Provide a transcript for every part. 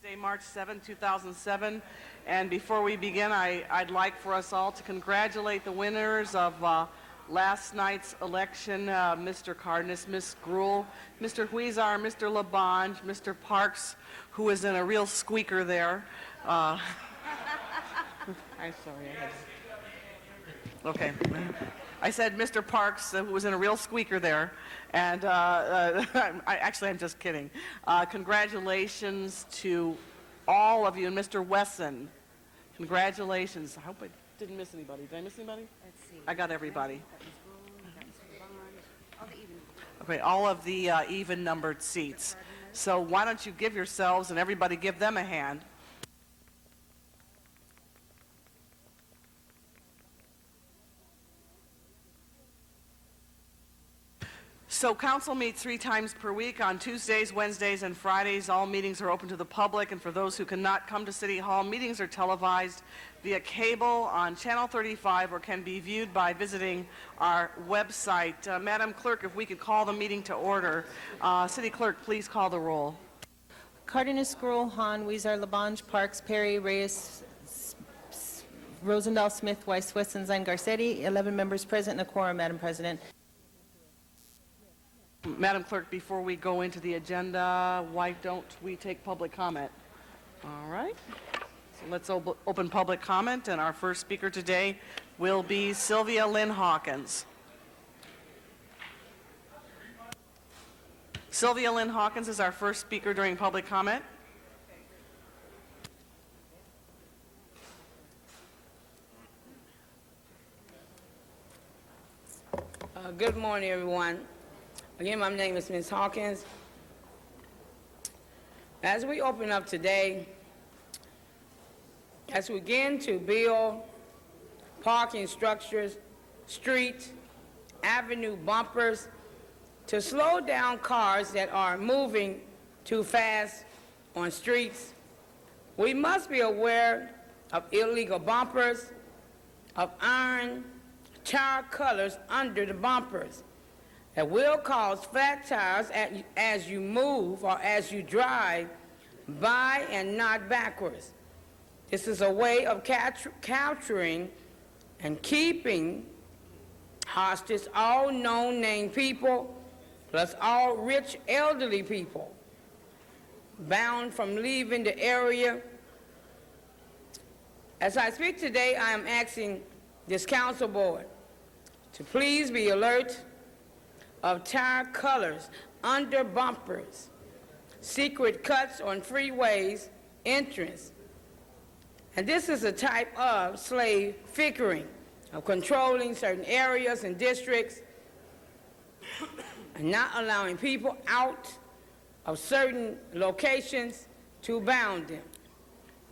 Wednesday, March 7, 2007. And before we begin, I'd like for us all to congratulate the winners of last night's election, Mr. Cardenas, Ms. Gruhl, Mr. Huizar, Mr. Labange, Mr. Parks, who was in a real squeaker there. I'm sorry. Okay. I said Mr. Parks, who was in a real squeaker there, and I'm just kidding. Congratulations to all of you, and Mr. Wesson, congratulations. I hope I didn't miss anybody. Did I miss anybody? Let's see. I got everybody. All the even. Okay, all of the even-numbered seats. So why don't you give yourselves, and everybody give them a hand. So council meets 3 times per week on Tuesdays, Wednesdays, and Fridays. All meetings are open to the public, and for those who cannot come to City Hall, meetings are televised via cable on Channel 35 or can be viewed by visiting our website. Madam Clerk, if we could call the meeting to order. City Clerk, please call the roll. Cardenas, Gruhl, Hahn, Huizar, Labange, Parks, Perry, Reyes, Rosendahl, Smith, Weiss, Wesson, Zine, Garcetti. 11 members present and a quorum, Madam President. Madam Clerk, before we go into the agenda, why don't we take public comment? All right. So let's open public comment, and our first speaker today will be Sylvia Lynn Hawkins. Sylvia Lynn Hawkins is our first speaker during public comment. Good morning, everyone. Again, my name is Ms. Hawkins. As we open up today, as we begin to build parking structures, street, avenue bumpers, to slow down cars that are moving too fast on streets, we must be aware of illegal bumpers, of iron tire colors under the bumpers that will cause flat tires as you move or as you drive by and not backwards. This is a way of capturing and keeping hostage all known named people, plus all rich elderly people, bound from leaving the area. As I speak today, I am asking this council board to please be alert of tire colors under bumpers, secret cuts on freeways, entrance. And this is a type of slave figuring of controlling certain areas and districts and not allowing people out of certain locations to bound them,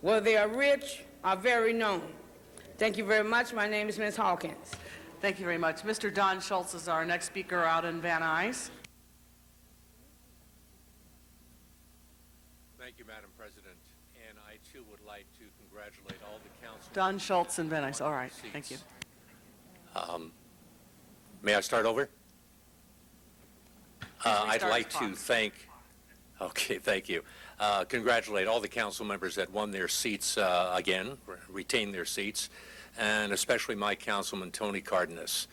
whether they are rich or very known. Thank you very much. My name is Ms. Hawkins. Thank you very much. Mr. Don Schultz is our next speaker out in Van Nuys. Thank you, Madam President. And I, too, would like to congratulate all the council. Don Schultz in Van Nuys. All right. Thank you. May I start over? I'd restart like the to clock. thank, okay, thank you. Congratulate all the council members that won their seats again, retained their seats, and especially my councilman, Tony Cardenas.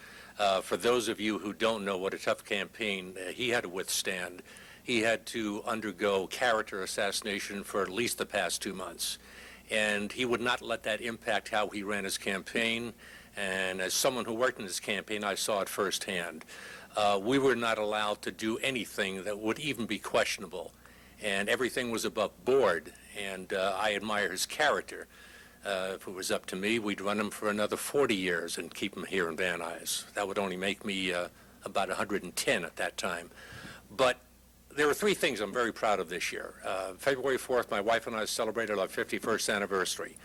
For those of you who don't know what a tough campaign he had to withstand, he had to undergo character assassination for at least the past 2 months. And he would not let that impact how he ran his campaign. And as someone who worked in his campaign, I saw it firsthand. We were not allowed to do anything that would even be questionable. And everything was above board. And I admire his character. If it was up to me, we'd run him for another 40 years and keep him here in Van Nuys. That would only make me about 110 at that time. But there are 3 things I'm very proud of this year. February 4th, my wife and I celebrated our 51st anniversary.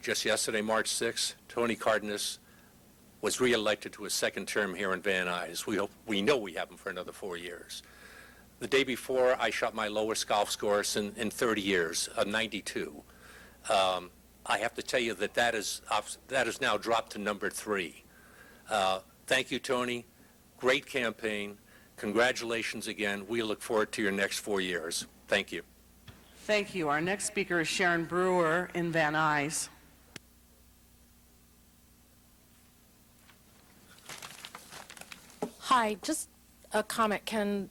Just yesterday, March 6th, Tony Cardenas was reelected to his 2nd term here in Van Nuys. We know we have him for another 4 years. The day before, I shot my lowest golf score in 30 years, a 92. I have to tell you that is now dropped to number 3. Thank you, Tony. Great campaign. Congratulations again. We look forward to your next 4 years. Thank you. Thank you. Our next speaker is Sharon Brewer in Van Nuys. Hi, just a comment. Can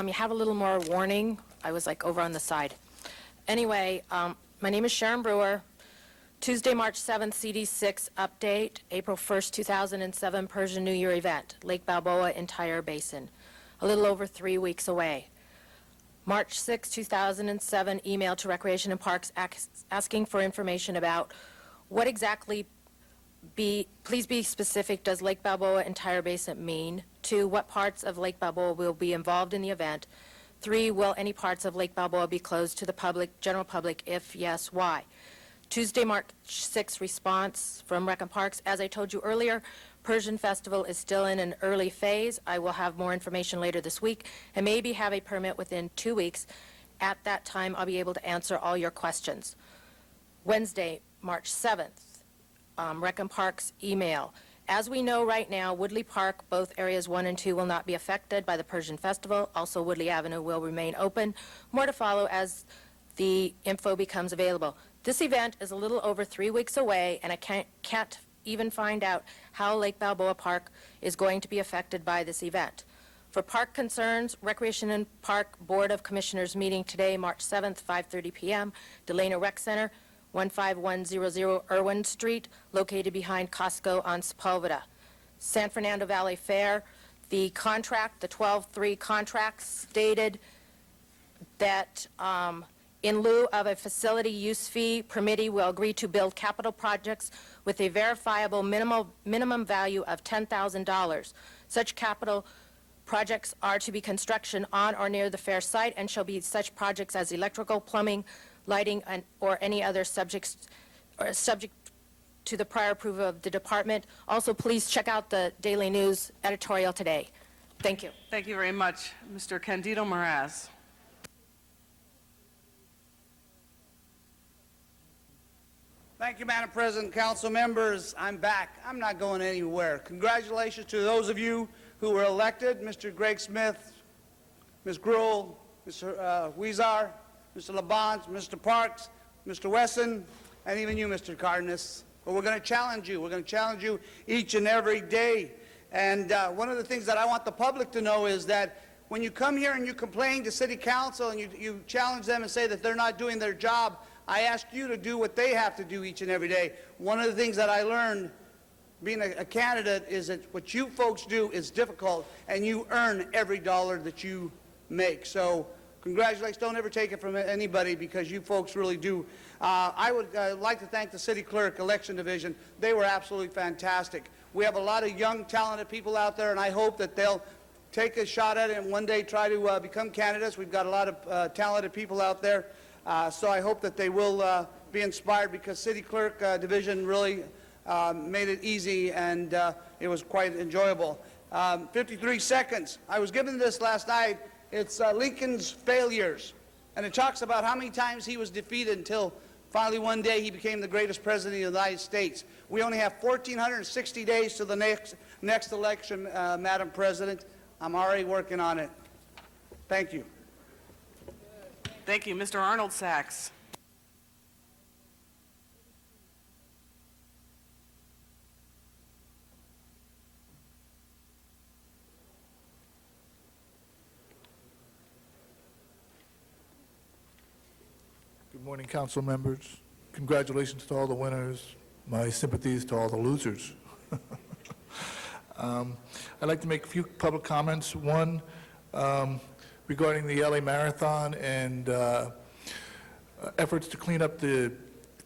you have a little more warning? I was like over on the side. Anyway, my name is Sharon Brewer. Tuesday, March 7th, CD6 update, April 1st, 2007 Persian New Year event, Lake Balboa entire basin, a little over 3 weeks away. March 6, 2007, email to Recreation and Parks asking for information about what exactly please be specific, does Lake Balboa entire basin mean? 2, what parts of Lake Balboa will be involved in the event? 3, will any parts of Lake Balboa be closed to the public, general public? If yes, why? Tuesday, March 6th, response from Rec and Parks. As I told you earlier, Persian Festival is still in an early phase. I will have more information later this week and maybe have a permit within 2 weeks. At that time, I'll be able to answer all your questions. Wednesday, March 7th, Rec and Parks email. As we know right now, Woodley Park, both areas 1 and 2, will not be affected by the Persian Festival. Also, Woodley Avenue will remain open. More to follow as the info becomes available. This event is a little over 3 weeks away, and I can't even find out how Lake Balboa Park is going to be affected by this event. For park concerns, Recreation and Park Board of Commissioners meeting today, March 7th, 5:30 p.m., Delano Rec Center, 15100 Irwin Street, located behind Costco on Sepulveda. San Fernando Valley Fair, the contract, the 12-3 contract stated that in lieu of a facility use fee, permittee will agree to build capital projects with a verifiable minimum value of $10,000. Such capital projects are to be construction on or near the fair site and shall be such projects as electrical, plumbing, lighting, or any other subject to the prior approval of the department. Also, please check out the Daily News editorial today. Thank you. Thank you very much. Mr. Candido Moraz. Thank you, Madam President, council members. I'm back. I'm not going anywhere. Congratulations to those of you who were elected, Mr. Greg Smith, Ms. Gruhl, Mr. Huizar, Mr. Labange, Mr. Parks, Mr. Wesson, and even you, Mr. Cardenas. But we're going to challenge you. We're going to challenge you each and every day. And one of the things that I want the public to know is that when you come here and you complain to city council and you challenge them and say that they're not doing their job, I ask you to do what they have to do each and every day. One of the things that I learned being a candidate is that what you folks do is difficult, and you earn every dollar that you make. So congratulations. Don't ever take it from anybody, because you folks really do. I would like to thank the City Clerk Election Division. They were absolutely fantastic. We have a lot of young, talented people out there, and I hope that they'll take a shot at it and one day try to become candidates. We've got a lot of talented people out there. So I hope that they will be inspired, because City Clerk Division really made it easy, and it was quite enjoyable. 53 seconds. I was given this last night. It's Lincoln's failures, and it talks about how many times he was defeated until finally one day he became the greatest president of the United States. We only have 1,460 days to the next election, Madam President. I'm already working on it. Thank you. Thank you. Mr. Arnold Sachs. Good morning, council members. Congratulations to all the winners. My sympathies to all the losers. I'd like to make a few public comments. One, regarding the LA Marathon and efforts to clean up the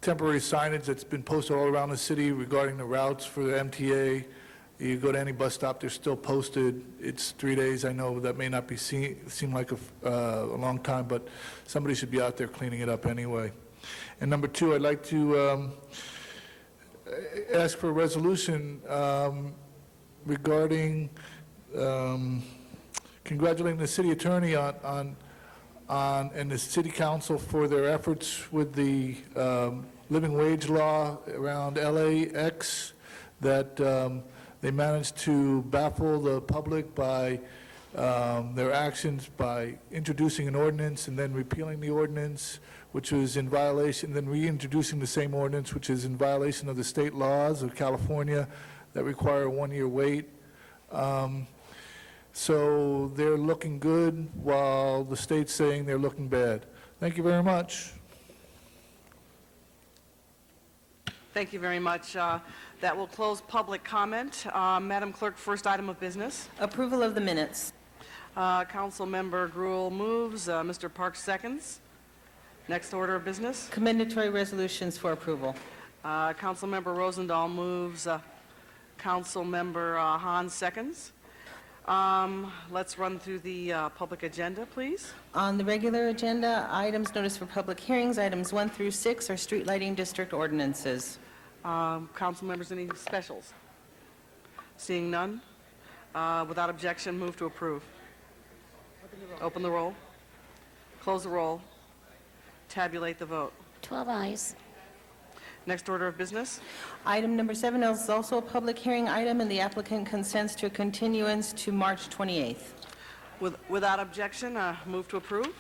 temporary signage that's been posted all around the city regarding the routes for the MTA. You go to any bus stop, they're still posted. It's 3 days. I know that may not be seem like a long time, but somebody should be out there cleaning it up anyway. And number two, I'd like to ask for a resolution regarding congratulating the city attorney on and the city council for their efforts with the living wage law around LAX, that they managed to baffle the public by their actions by introducing an ordinance and then repealing the ordinance which was in violation, then reintroducing the same ordinance, which is in violation of the state laws of California that require a one-year wait. So they're looking good while the state's saying they're looking bad. Thank you very much. Thank you very much. That will close public comment. Madam Clerk, first item of business. Approval of the minutes. Councilmember Gruel moves, Mr. Parks seconds. Next order of business. Commendatory resolutions for approval. Councilmember Rosendahl moves, Councilmember Hahn seconds. Let's run through the public agenda, please. On the regular agenda, items noticed for public hearings, items 1 through 6 are street lighting district ordinances. Council members, any specials? Seeing none, without objection, move to approve. Open the roll. Close the roll. Tabulate the vote. 12 eyes. Next order of business. Item number 7 is also a public hearing item, and the applicant consents to a continuance to March 28th. Without objection, move to approve.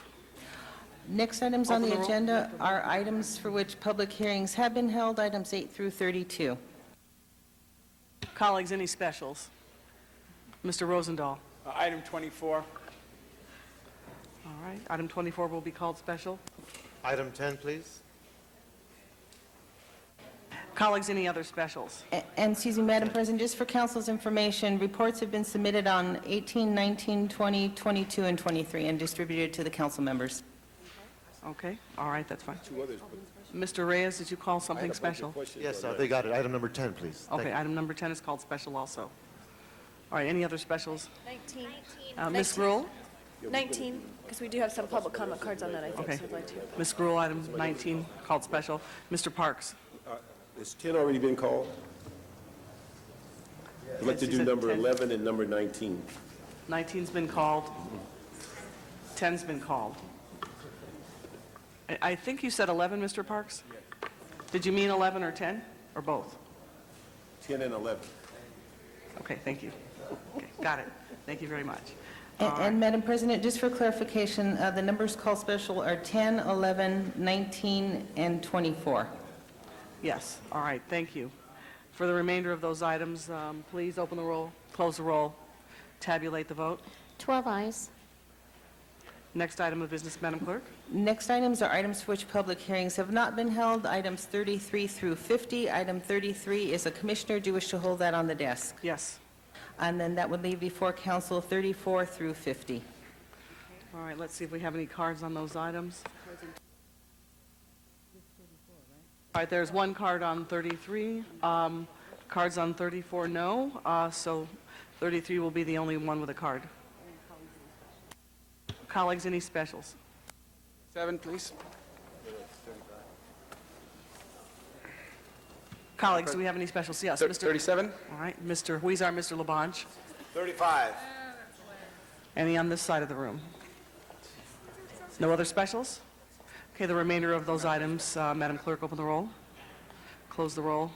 Next items on Open the the roll. agenda are items for which public hearings have been held, items 8 through 32. Colleagues, any specials? Mr. Rosendahl. Item 24. All right, item 24 will be called special. Item 10, please. Colleagues, any other specials? And, excuse me, Madam President, just for council's information, reports have been submitted on 18, 19, 20, 22, and 23, and distributed to the council members. Okay, all right, that's fine. Mr. Reyes, did you call something special? Yes, they got it. Item number 10, please. Thank Okay, you. item number 10 is called special also. All right, any other specials? 19. Ms. Gruel? 19, because we do have some public comment cards on that, I think, Okay. so I'd like to. Ms. Gruel, item 19, called special. Mr. Parks? Has 10 already been called? I'd like to Yes, do you said number 10. 11 and number 19. 19's been called. 10's been called. I think you said 11, Mr. Parks? Did you mean 11 or 10, or both? 10 and 11. Okay, thank you. Okay, got it. Thank you very much. And Madam President, just for clarification, the numbers called special are 10, 11, 19, and 24. Yes, all right, thank you. For the remainder of those items, please open the roll, close the roll, tabulate the vote. 12 eyes. Next item of business, Madam Clerk. Next items are items for which public hearings have not been held, items 33 through 50. Item 33 is a commissioner. Do you wish to hold that on the desk? Yes. And then that would leave before council 34 through 50. All right, let's see if we have any cards on those items. All right, there's one card on 33. Cards on 34, no. So 33 will be the only one with a card. Colleagues, any specials? 7, please. Colleagues, do we have any specials? Yes, Mr. 37. All right, Mr. Huizar, Mr. Labange. 35. Any on this side of the room? No other specials? Okay, the remainder of those items, Madam Clerk, open the roll, close the roll,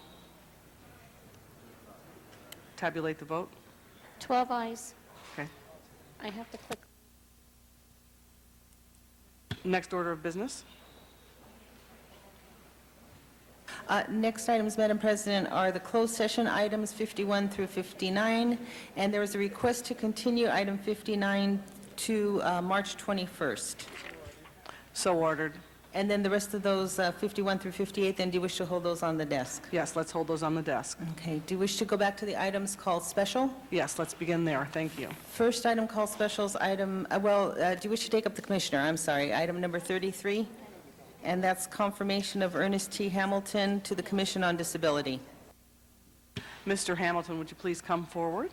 tabulate the vote. 12 eyes. Okay. I have to click. Next order of business. Next items, Madam President, are the closed session items 51 through 59, and there is a request to continue item 59 to March 21st. So ordered. And then the rest of those 51 through 58, then do you wish to hold those on the desk? Yes, let's hold those on the desk. Okay. Do you wish to go back to the items called special? Yes, let's begin there. Thank you. First item called specials, item, do you wish to take up the commissioner? I'm sorry, item number 33, and that's confirmation of Ernest T. Hamilton to the Commission on Disability. Mr. Hamilton, would you please come forward?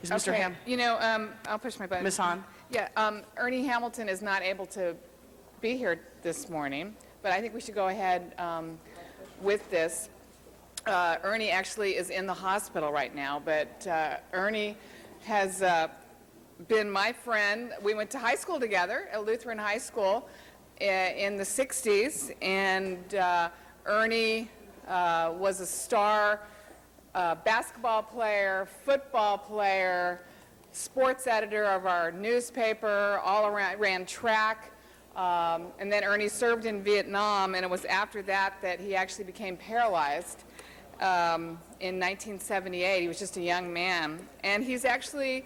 Is Mr. Okay, Ham, you know, I'll push my button. Ms. Hahn? Yeah, Ernie Hamilton is not able to be here this morning, but I think we should go ahead with this. Ernie actually is in the hospital right now, but Ernie has been my friend. We went to high school together at Lutheran High School in the 60s, and Ernie was a star basketball player, football player, sports editor of our newspaper, all around, ran track. And then Ernie served in Vietnam, and it was after that that he actually became paralyzed in 1978. He was just a young man, and he's actually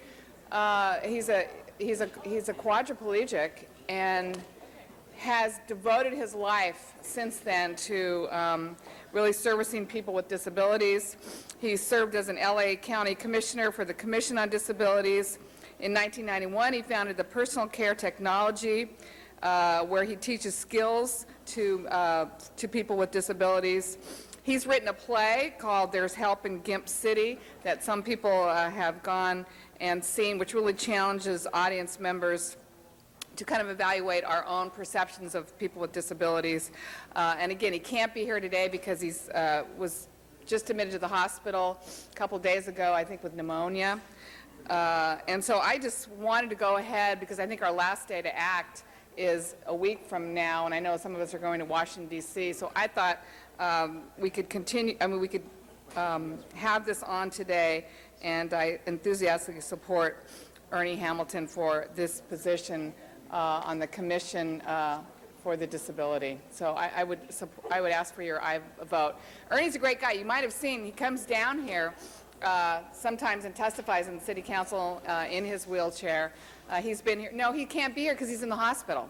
he's a quadriplegic and has devoted his life since then to really servicing people with disabilities. He served as an LA County Commissioner for the Commission on Disabilities. In 1991, he founded the Personal Care Technology, where he teaches skills to people with disabilities. He's written a play called There's Help in Gimp City that some people have gone and seen, which really challenges audience members to kind of evaluate our own perceptions of people with disabilities. And again, he can't be here today because he was just admitted to the hospital a couple days ago, I think, with pneumonia. And so I just wanted to go ahead, because I think our last day to act is a week from now, and I know some of us are going to Washington, D.C., so I thought we could continue, we could have this on today, and I enthusiastically support Ernie Hamilton for this position on the Commission for the Disability. So I would ask for your aye vote. Ernie's a great guy. You might have seen, he comes down here sometimes and testifies in the City Council in his wheelchair. He's been here. No, he can't be here because he's in the hospital.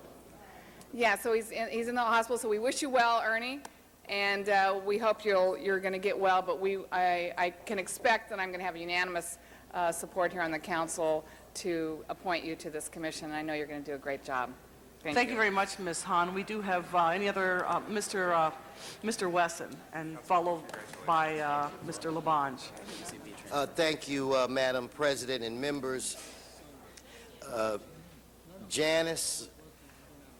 Yeah, so he's in the hospital. So we wish you well, Ernie, and we hope you're going to get well. But I can expect that I'm going to have unanimous support here on the council to appoint you to this commission. I know you're going to do a great job. Thank you very much, Ms. Hahn. We do have any other, Mr. Wesson, and followed by Mr. Labange. Thank you, Madam President and members. Janice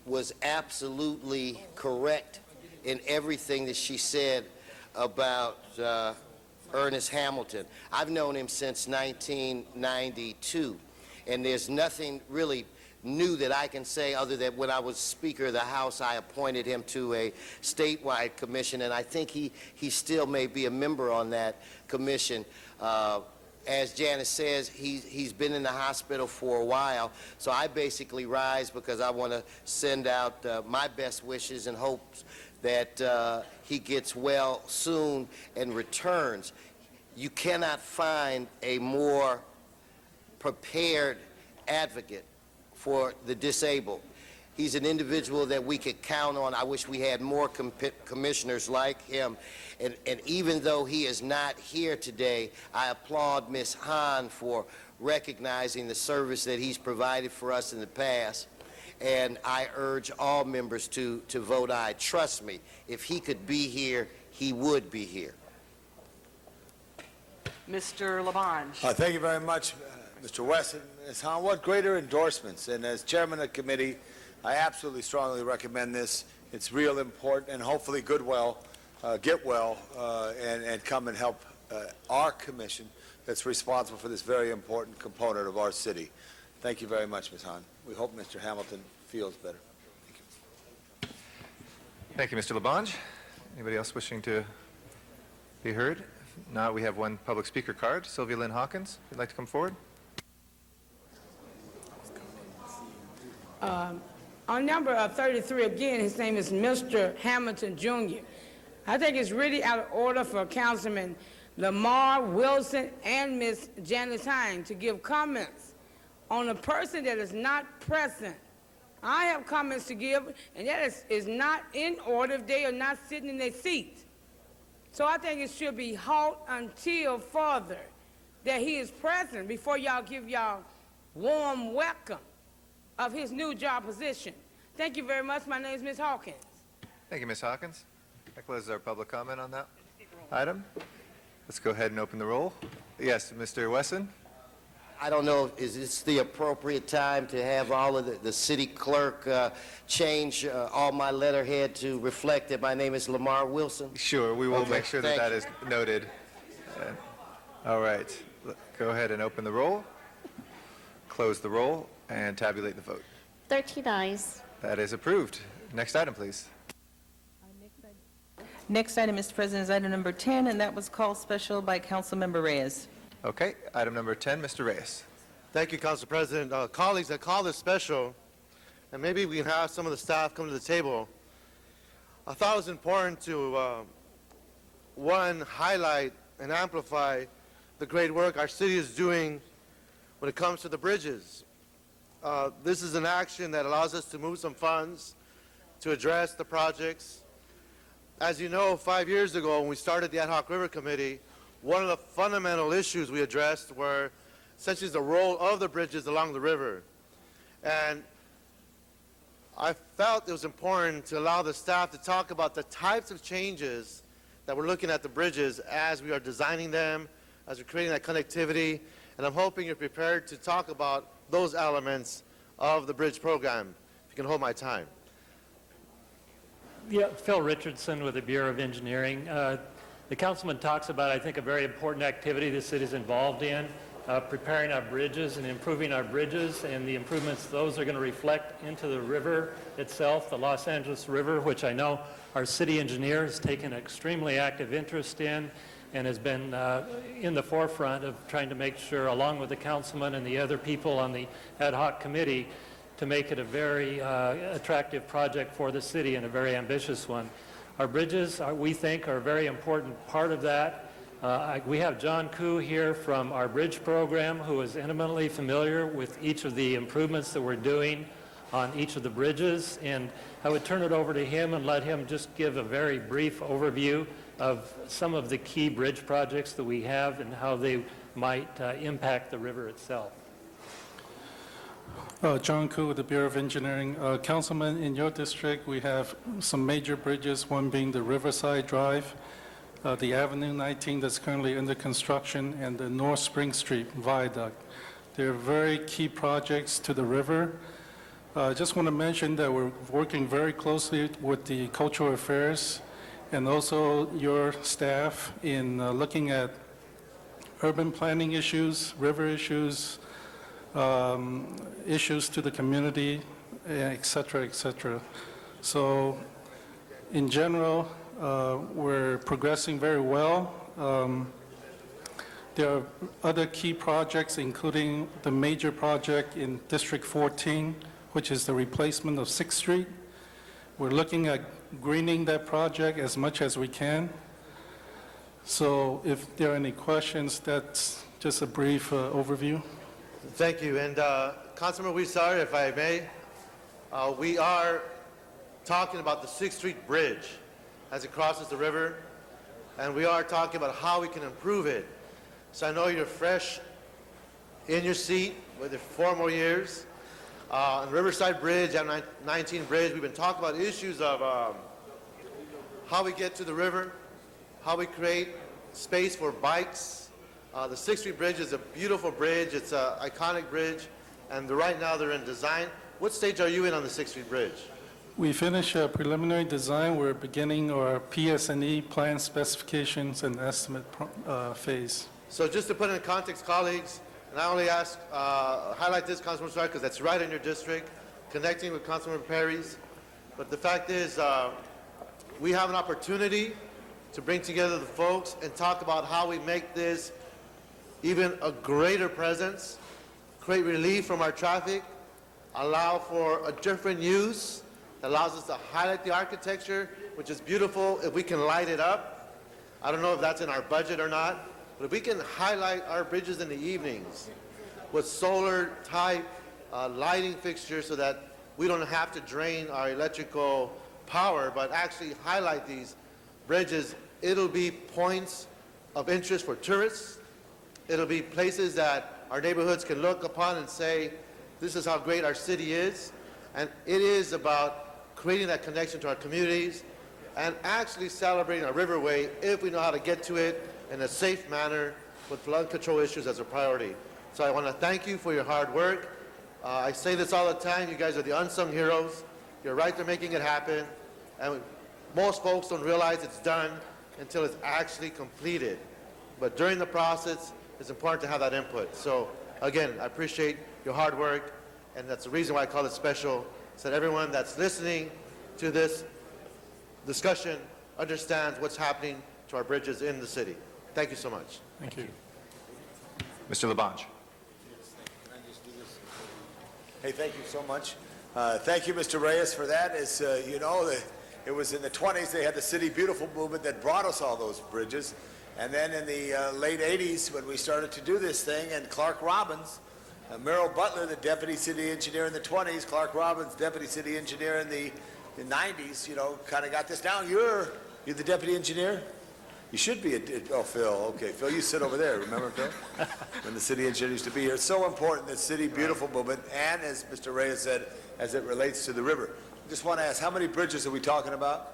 was absolutely correct in everything that she said about Ernest Hamilton. I've known him since 1992, and there's nothing really new that I can say other than when I was Speaker of the House, I appointed him to a statewide commission, and I think he still may be a member on that commission. As Janice says, he's been in the hospital for a while, so I basically rise because I want to send out my best wishes and hopes that he gets well soon and returns. You cannot find a more prepared advocate for the disabled. He's an individual that we could count on. I wish we had more commissioners like him. And even though he is not here today, I applaud Ms. Hahn for recognizing the service that he's provided for us in the past. And I urge all members to vote aye. Trust me, if he could be here, he would be here. Mr. Labange. Thank you very much, Mr. Wesson. Ms. Hahn, what greater endorsements? And as chairman of the committee, I absolutely strongly recommend this. It's real important, and hopefully get well and come and help our commission that's responsible for this very important component of our city. Thank you very much, Ms. Hahn. We hope Mr. Hamilton feels better. Thank you. Thank you, Mr. Labange. Anybody else wishing to be heard? If not, we have one public speaker card. Sylvia Lynn Hawkins, would you like to come forward? On number 33, again, his name is Mr. Hamilton, Jr. I think it's really out of order for Councilman Lamar Wilson and Ms. Janice Hine to give comments on a person that is not present. I have comments to give, and that is not in order if they are not sitting in their seat. So I think it should be halt until further that he is present before y'all give y'all warm welcome of his new job position. Thank you very much. My name is Ms. Hawkins. Thank you, Ms. Hawkins. That closes our public comment on that item. Let's go ahead and open the roll. Yes, Mr. Wesson? I don't know, is this the appropriate time to have all of the city clerk change all my letterhead to reflect that my name is Lamar Wilson? Sure, we will Okay, make sure that thank that you. is noted. All right, go ahead and open the roll, close the roll, and tabulate the vote. 13 ayes. That is approved. Next item, please. Next item, Mr. President, is item number 10, and that was called special by Councilmember Reyes. Okay, item number 10, Mr. Reyes. Thank you, Council President. Colleagues, I call this special, and maybe we can have some of the staff come to the table. I thought it was important to, one, highlight and amplify the great work our city is doing when it comes to the bridges. This is an action that allows us to move some funds to address the projects. As you know, 5 years ago when we started the Ad Hoc River Committee, one of the fundamental issues we addressed were essentially the role of the bridges along the river. And I felt it was important to allow the staff to talk about the types of changes that we're looking at the bridges as we are designing them, as we're creating that connectivity, and I'm hoping you're prepared to talk about those elements of the bridge program. If you can hold my time. Yeah, Phil Richardson with the Bureau of Engineering. The councilman talks about, I think, a very important activity the city is involved in, preparing our bridges and improving our bridges, and the improvements those are going to reflect into the river itself, the Los Angeles River, which I know our city engineer has taken extremely active interest in and has been in the forefront of trying to make sure, along with the councilman and the other people on the ad hoc committee, to make it a very attractive project for the city and a very ambitious one. Our bridges, we think, are a very important part of that. We have John Koo here from our bridge program, who is intimately familiar with each of the improvements that we're doing on each of the bridges, and I would turn it over to him and let him just give a very brief overview of some of the key bridge projects that we have and how they might impact the river itself. John Koo with the Bureau of Engineering. Councilman, in your district, we have some major bridges, one being the Riverside Drive, the Avenue 19 that's currently under construction, and the North Spring Street Viaduct. They're very key projects to the river. I just want to mention that we're working very closely with the Cultural Affairs and also your staff in looking at urban planning issues, river issues, issues to the community, et cetera, et cetera. So in general, we're progressing very well. There are other key projects, including the major project in District 14, which is the replacement of 6th Street. We're looking at greening that project as much as we can. So if there are any questions, that's just a brief overview. Thank you. And Councilman Huizar, if I may, we are talking about the 6th Street Bridge as it crosses the river, and we are talking about how we can improve it. So I know you're fresh in your seat with it 4 more years. On Riverside Bridge, Avenue 19 Bridge, we've been talking about issues of how we get to the river, how we create space for bikes. The 6th Street Bridge is a beautiful bridge. It's an iconic bridge, and right now they're in design. What stage are you in on the 6th Street Bridge? We finished a preliminary design. We're beginning our PS&E plan specifications and estimate phase. So just to put it in context, colleagues, and I only ask, highlight this, Councilman Stark, because that's right in your district, connecting with Councilman Perry's. But the fact is, we have an opportunity to bring together the folks and talk about how we make this even a greater presence, create relief from our traffic, allow for a different use that allows us to highlight the architecture, which is beautiful if we can light it up. I don't know if that's in our budget or not, but if we can highlight our bridges in the evenings with solar-type lighting fixtures so that we don't have to drain our electrical power, but actually highlight these bridges, it'll be points of interest for tourists. It'll be places that our neighborhoods can look upon and say, this is how great our city is. And it is about creating that connection to our communities and actually celebrating our riverway if we know how to get to it in a safe manner with flood control issues as a priority. So I want to thank you for your hard work. I say this all the time, you guys are the unsung heroes. You're right there making it happen. And most folks don't realize it's done until it's actually completed. But during the process, it's important to have that input. So again, I appreciate your hard work, and that's the reason why I call it special, so that everyone that's listening to this discussion understands what's happening to our bridges in the city. Thank you so much. Thank you. Mr. Labange. Hey, thank you so much. Thank you, Mr. Reyes, for that. As you know, it was in the 20s they had the City Beautiful movement that brought us all those bridges. And then in the late 80s, when we started to do this thing, and Clark Robbins, Merrill Butler, the deputy city engineer in the 20s, Clark Robbins, deputy city engineer in the 90s, kind of got this down. You're the deputy engineer? You should be oh, Phil, okay. Phil, you sit over there, remember, Phil? When the city engineer used to be here. It's so important, that City Beautiful movement, and as Mr. Reyes said, as it relates to the river. I just want to ask, how many bridges are we talking about?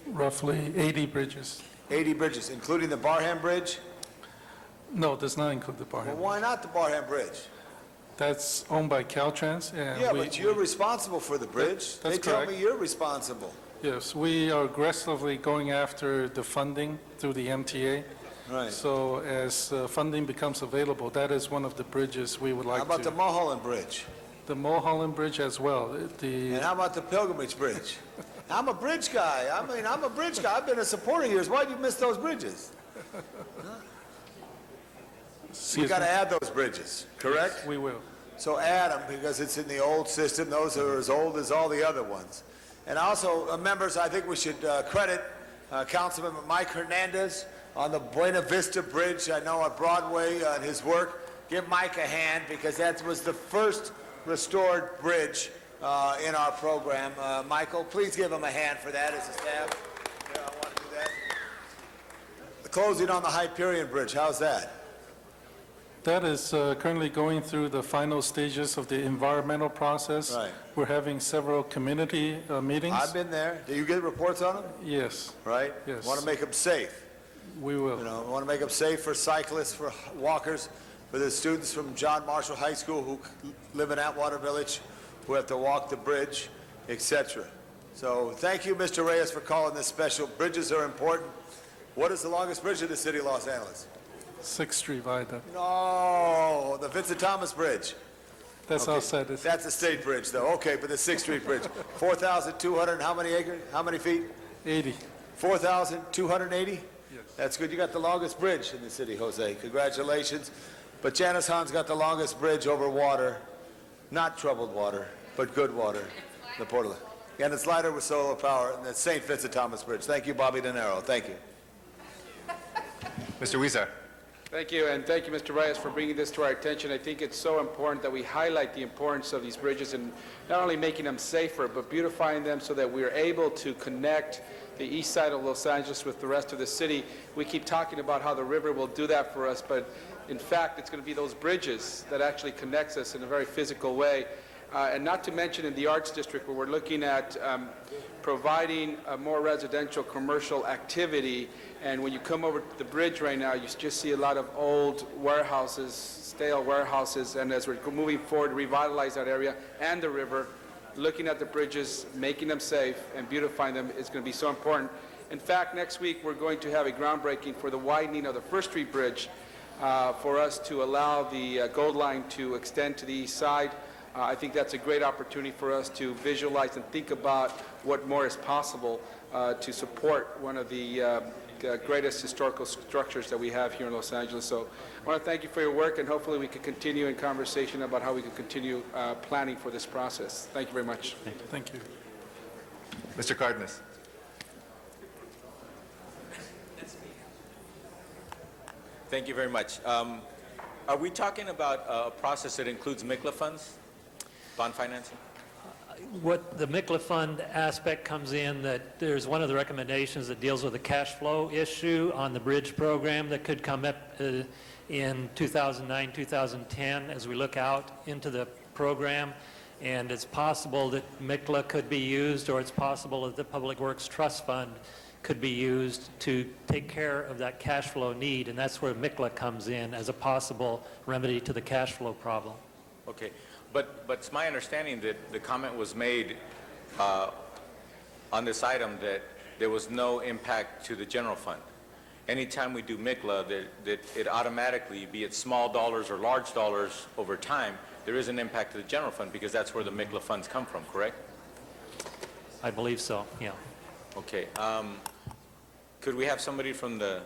Roughly 80 bridges. 80 bridges, including the Barham Bridge? No, does not include the Barham. Well, why not the Barham Bridge? That's owned by Caltrans, and Yeah, but you're responsible for the bridge. That's They tell correct. me you're responsible. Yes, we are aggressively going after the funding through the MTA. Right. So as funding becomes available, that is one of the bridges we would like How to... about the Mulholland Bridge? The Mulholland Bridge as well. And how about the Pilgrimage Bridge? I'm a bridge guy. I'm a bridge guy. I've been a supporter of yours. Why'd you miss those bridges? We got to add those bridges, correct? Yes, we will. So add them, because it's in the old system. Those are as old as all the other ones. And also, members, I think we should credit Councilman Mike Hernandez on the Buena Vista Bridge, I know on Broadway, on his work. Give Mike a hand, because that was the first restored bridge in our program. Michael, please give him a hand for that as a staff. Yeah, I want to do that. The closing on the Hyperion Bridge, how's that? That is currently going through the final stages of the environmental process. Right. We're having several community meetings. I've been there. Do you get reports on them? Yes, Right? Yes. Want to make them safe. we will. We want to make them safe for cyclists, for walkers, for the students from John Marshall High School who live in Atwater Village, who have to walk the bridge, etc. So thank you, Mr. Reyes, for calling this special. Bridges are important. What is the longest bridge in the city of Los Angeles? 6th Street Viaduct. No, the Vincent Thomas Bridge. That's Okay, outside. That's a state bridge, though. Okay, but the 6th Street Bridge, 4,200, how many acres, how many feet? 80. 4,280? Yes. That's good. You got the longest bridge in the city, Jose. Congratulations. But Janice Hahn's got the longest bridge over water, not troubled water, but good water, the Portland. And it's lighter with solar power, and that's St. Vincent Thomas Bridge. Thank you, Bobby De Niro. Thank you. Mr. Huizar. Thank you, and thank you, Mr. Reyes, for bringing this to our attention. I think it's so important that we highlight the importance of these bridges and not only making them safer, but beautifying them so that we're able to connect the east side of Los Angeles with the rest of the city. We keep talking about how the river will do that for us, but in fact, it's going to be those bridges that actually connects us in a very physical way. And not to mention in the Arts District, where we're looking at providing a more residential commercial activity. And when you come over to the bridge right now, you just see a lot of old warehouses, stale warehouses. And as we're moving forward to revitalize that area and the river, looking at the bridges, making them safe, and beautifying them is going to be so important. In fact, next week we're going to have a groundbreaking for the widening of the First Street Bridge for us to allow the Gold Line to extend to the east side. I think that's a great opportunity for us to visualize and think about what more is possible to support one of the greatest historical structures that we have here in Los Angeles. So I want to thank you for your work, and hopefully we can continue in conversation about how we can continue planning for this process. Thank you very much. Thank you. Mr. Cardenas. Thank you very much. Are we talking about a process that includes MICLA funds, bond financing? What the MICLA fund aspect comes in, that there's one of the recommendations that deals with the cash flow issue on the bridge program that could come up in 2009, 2010 as we look out into the program. And it's possible that MICLA could be used, or it's possible that the Public Works Trust Fund could be used to take care of that cash flow need. And that's where MICLA comes in as a possible remedy to the cash flow problem. Okay, but it's my understanding that the comment was made on this item that there was no impact to the general fund. Anytime we do MICLA, that it automatically, be it small dollars or large dollars over time, there is an impact to the general fund because that's where the MICLA funds come from, correct? I believe so, yeah. Okay. Could we have somebody from the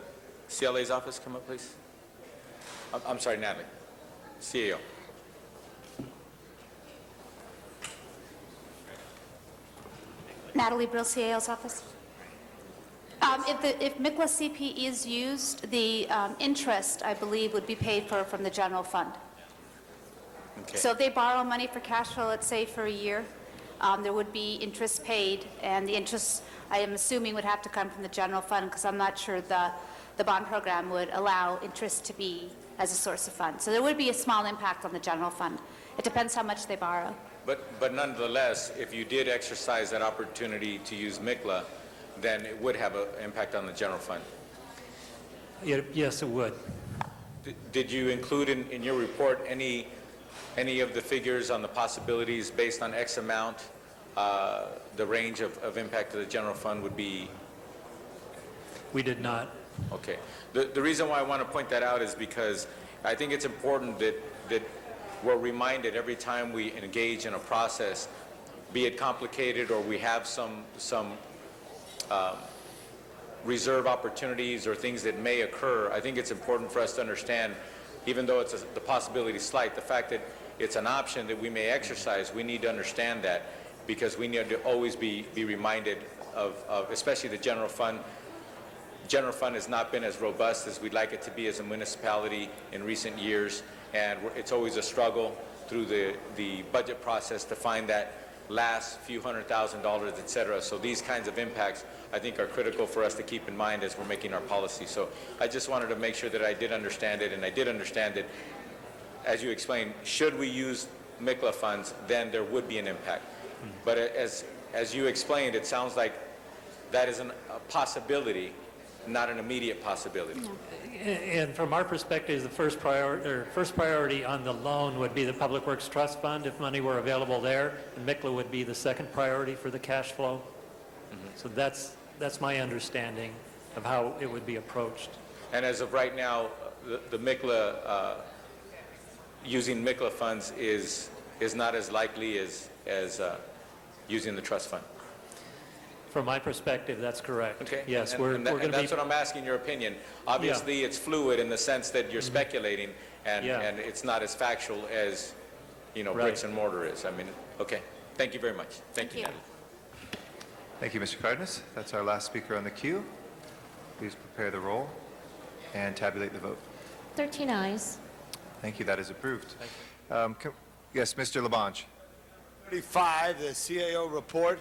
CLA's office come up, please? I'm sorry, Natalie. CAO. Natalie Brill, CAO's office. If MICLA CP is used, the interest, I believe, would be paid for from the general fund. Okay. So if they borrow money for cash flow, let's say for a year, there would be interest paid, and the interest, I am assuming, would have to come from the general fund, because I'm not sure the bond program would allow interest to be as a source of funds. So there would be a small impact on the general fund. It depends how much they borrow. But nonetheless, if you did exercise that opportunity to use MICLA, then it would have an impact on the general fund. Yes, it would. Did you include in your report any of the figures on the possibilities based on X amount, the range of impact to the general fund would be? We did not. Okay. The reason why I want to point that out is because I think it's important that we're reminded every time we engage in a process, be it complicated or we have some reserve opportunities or things that may occur. I think it's important for us to understand, even though the possibility is slight, the fact that it's an option that we may exercise, we need to understand that, because we need to always be reminded of especially the general fund. General fund has not been as robust as we'd like it to be as a municipality in recent years, and it's always a struggle through the budget process to find that last few $100,000, et cetera. So these kinds of impacts, I think, are critical for us to keep in mind as we're making our policy. So I just wanted to make sure that I did understand it, and I did understand that, as you explained, should we use MICLA funds, then there would be an impact. But as you explained, it sounds like that is a possibility, not an immediate possibility. No. And from our perspective, the first priority on the loan would be the Public Works Trust Fund, if money were available there, and MICLA would be the second priority for the cash flow. So that's my understanding of how it would be approached. And as of right now, the MICLA, using MICLA funds is not as likely as using the trust fund. From my perspective, that's correct. Okay. Yes, and we're going to be... that's what I'm asking your opinion. Obviously, it's fluid in the sense that you're speculating, and it's not as factual as, bricks and mortar is. I mean, okay. Thank you very much. Thank you, Natalie. Thank you, Mr. Cardenas. That's our last speaker on the queue. Please prepare the roll and tabulate the vote. 13 ayes. Thank you. That is approved. Yes, Mr. Labange. 35, the CAO report.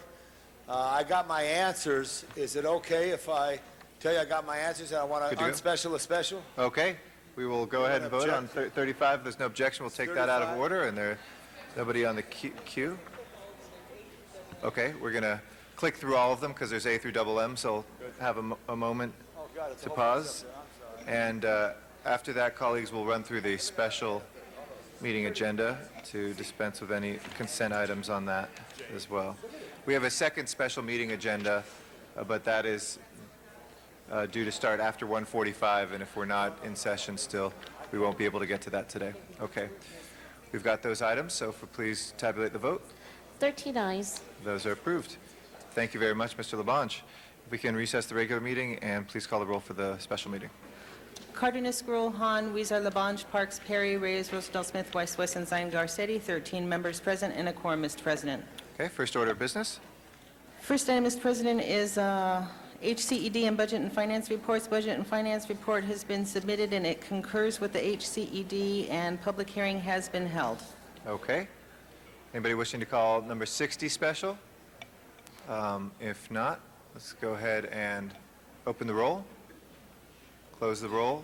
I got my answers. Is it okay if I tell you I got my answers and I want to unspecial a special? Okay. We will go ahead and vote on 35. If there's no objection, we'll take that out of order, and there's nobody on the queue. Okay. We're going to click through all of them because there's A through double M, so we'll have a moment to pause. And after that, colleagues will run through the special meeting agenda to dispense with any consent items on that as well. We have a second special meeting agenda, but that is due to start after 1:45, and if we're not in session still, we won't be able to get to that today. Okay. We've got those items, so please tabulate the vote. 13 ayes. Those are approved. Thank you very much, Mr. Labange. If we can recess the regular meeting, and please call the roll for the special meeting. Cardenas, Gruel, Han, Weezer, Labange, Parks, Perry, Reyes, Rosendahl, Smith, Weiss, and Zine, Garcetti. 13 members present and a quorum, Mr. President. Okay, first order of business. First item, Mr. President, is HCED and Budget and Finance Reports. Budget and Finance Report has been submitted, and it concurs with the HCED, and public hearing has been held. Okay. Anybody wishing to call number 60 special? If not, let's go ahead and open the roll, close the roll.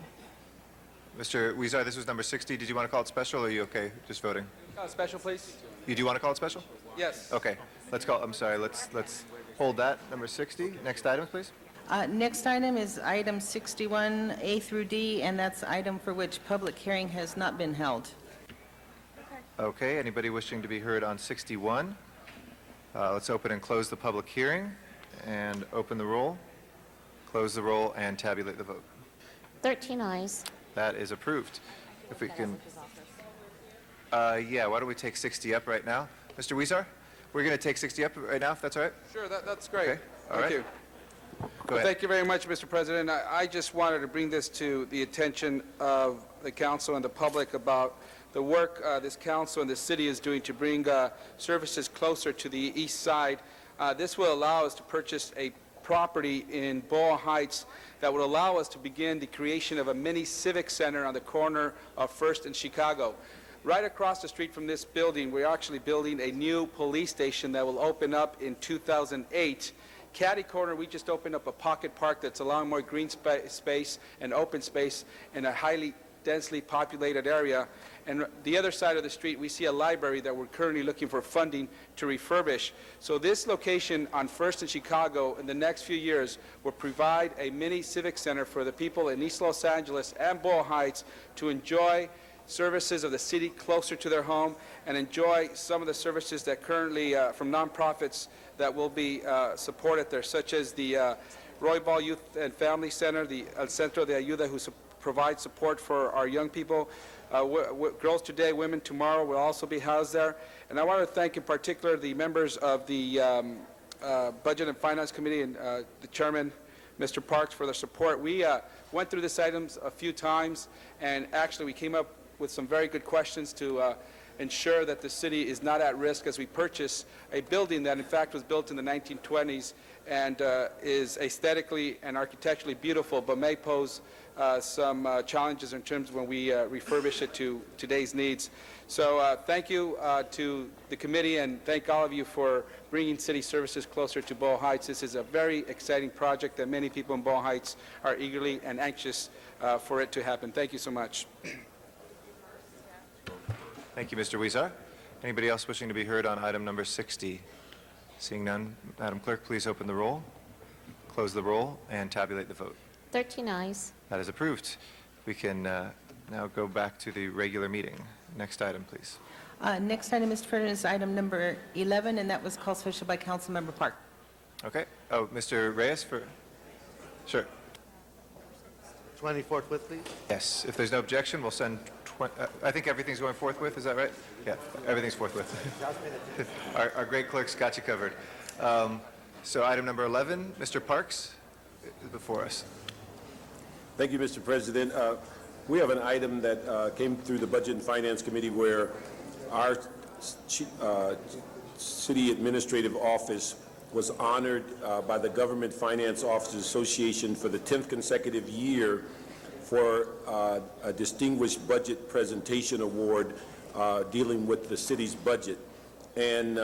Mr. Weezer, this was number 60. Did you want to call it special, or are you okay just voting? Special, please. You do want to call it special? Yes. Okay. Let's call, I'm sorry, let's hold that, number 60. Next item, please. Next item is item 61, A through D, and that's item for which public hearing has not been held. Okay, anybody wishing to be heard on 61? Let's open and close the public hearing, and open the roll, close the roll, and tabulate the vote. 13 ayes. That is approved. If we can... yeah, why don't we take 60 up right now? Mr. Weezer, we're going to take 60 up right now, if that's all right? Sure, that's great. Okay. All Thank right. you. Go ahead. Thank you very much, Mr. President. I just wanted to bring this to the attention of the council and the public about the work this council and the city is doing to bring services closer to the east side. This will allow us to purchase a property in Boyle Heights that would allow us to begin the creation of a mini civic center on the corner of First and Chicago. Right across the street from this building, we're actually building a new police station that will open up in 2008. Caddy corner, we just opened up a pocket park that's allowing more green space and open space in a highly densely populated area. And the other side of the street, we see a library that we're currently looking for funding to refurbish. So this location on First and Chicago in the next few years will provide a mini civic center for the people in East Los Angeles and Boyle Heights to enjoy services of the city closer to their home and enjoy some of the services that currently from nonprofits that will be supported there, such as the Roybal Youth and Family Center, the El Centro de Ayuda, who provides support for our young people. Girls Today, Women Tomorrow will also be housed there. And I want to thank in particular the members of the Budget and Finance Committee and the Chairman, Mr. Parks, for their support. We went through these items a few times, and actually we came up with some very good questions to ensure that the city is not at risk as we purchase a building that in fact was built in the 1920s and is aesthetically and architecturally beautiful, but may pose some challenges in terms of when we refurbish it to today's needs. So thank you to the committee, and thank all of you for bringing city services closer to Boyle Heights. This is a very exciting project that many people in Boyle Heights are eagerly and anxious for it to happen. Thank you so much. Thank you, Mr. Huizar. Anybody else wishing to be heard on item number 60? Seeing none, Madam Clerk, please open the roll, close the roll, and tabulate the vote. 13 ayes. That is approved. We can now go back to the regular meeting. Next item, please. Next item, Mr. President, is item number 11, and that was called special by Councilmember Park. Okay. Oh, Mr. Reyes for... Sure. 20 forthwith, please. Yes. If there's no objection, we'll send... I think everything's going forthwith. Is that right? Yeah, everything's forthwith. Our great clerk's got you covered. So item number 11, Mr. Parks, is before us. Thank you, Mr. President. We have an item that came through the Budget and Finance Committee where our city administrative office was honored by the Government Finance Officers Association for the 10th consecutive year for a Distinguished Budget Presentation Award dealing with the city's budget. And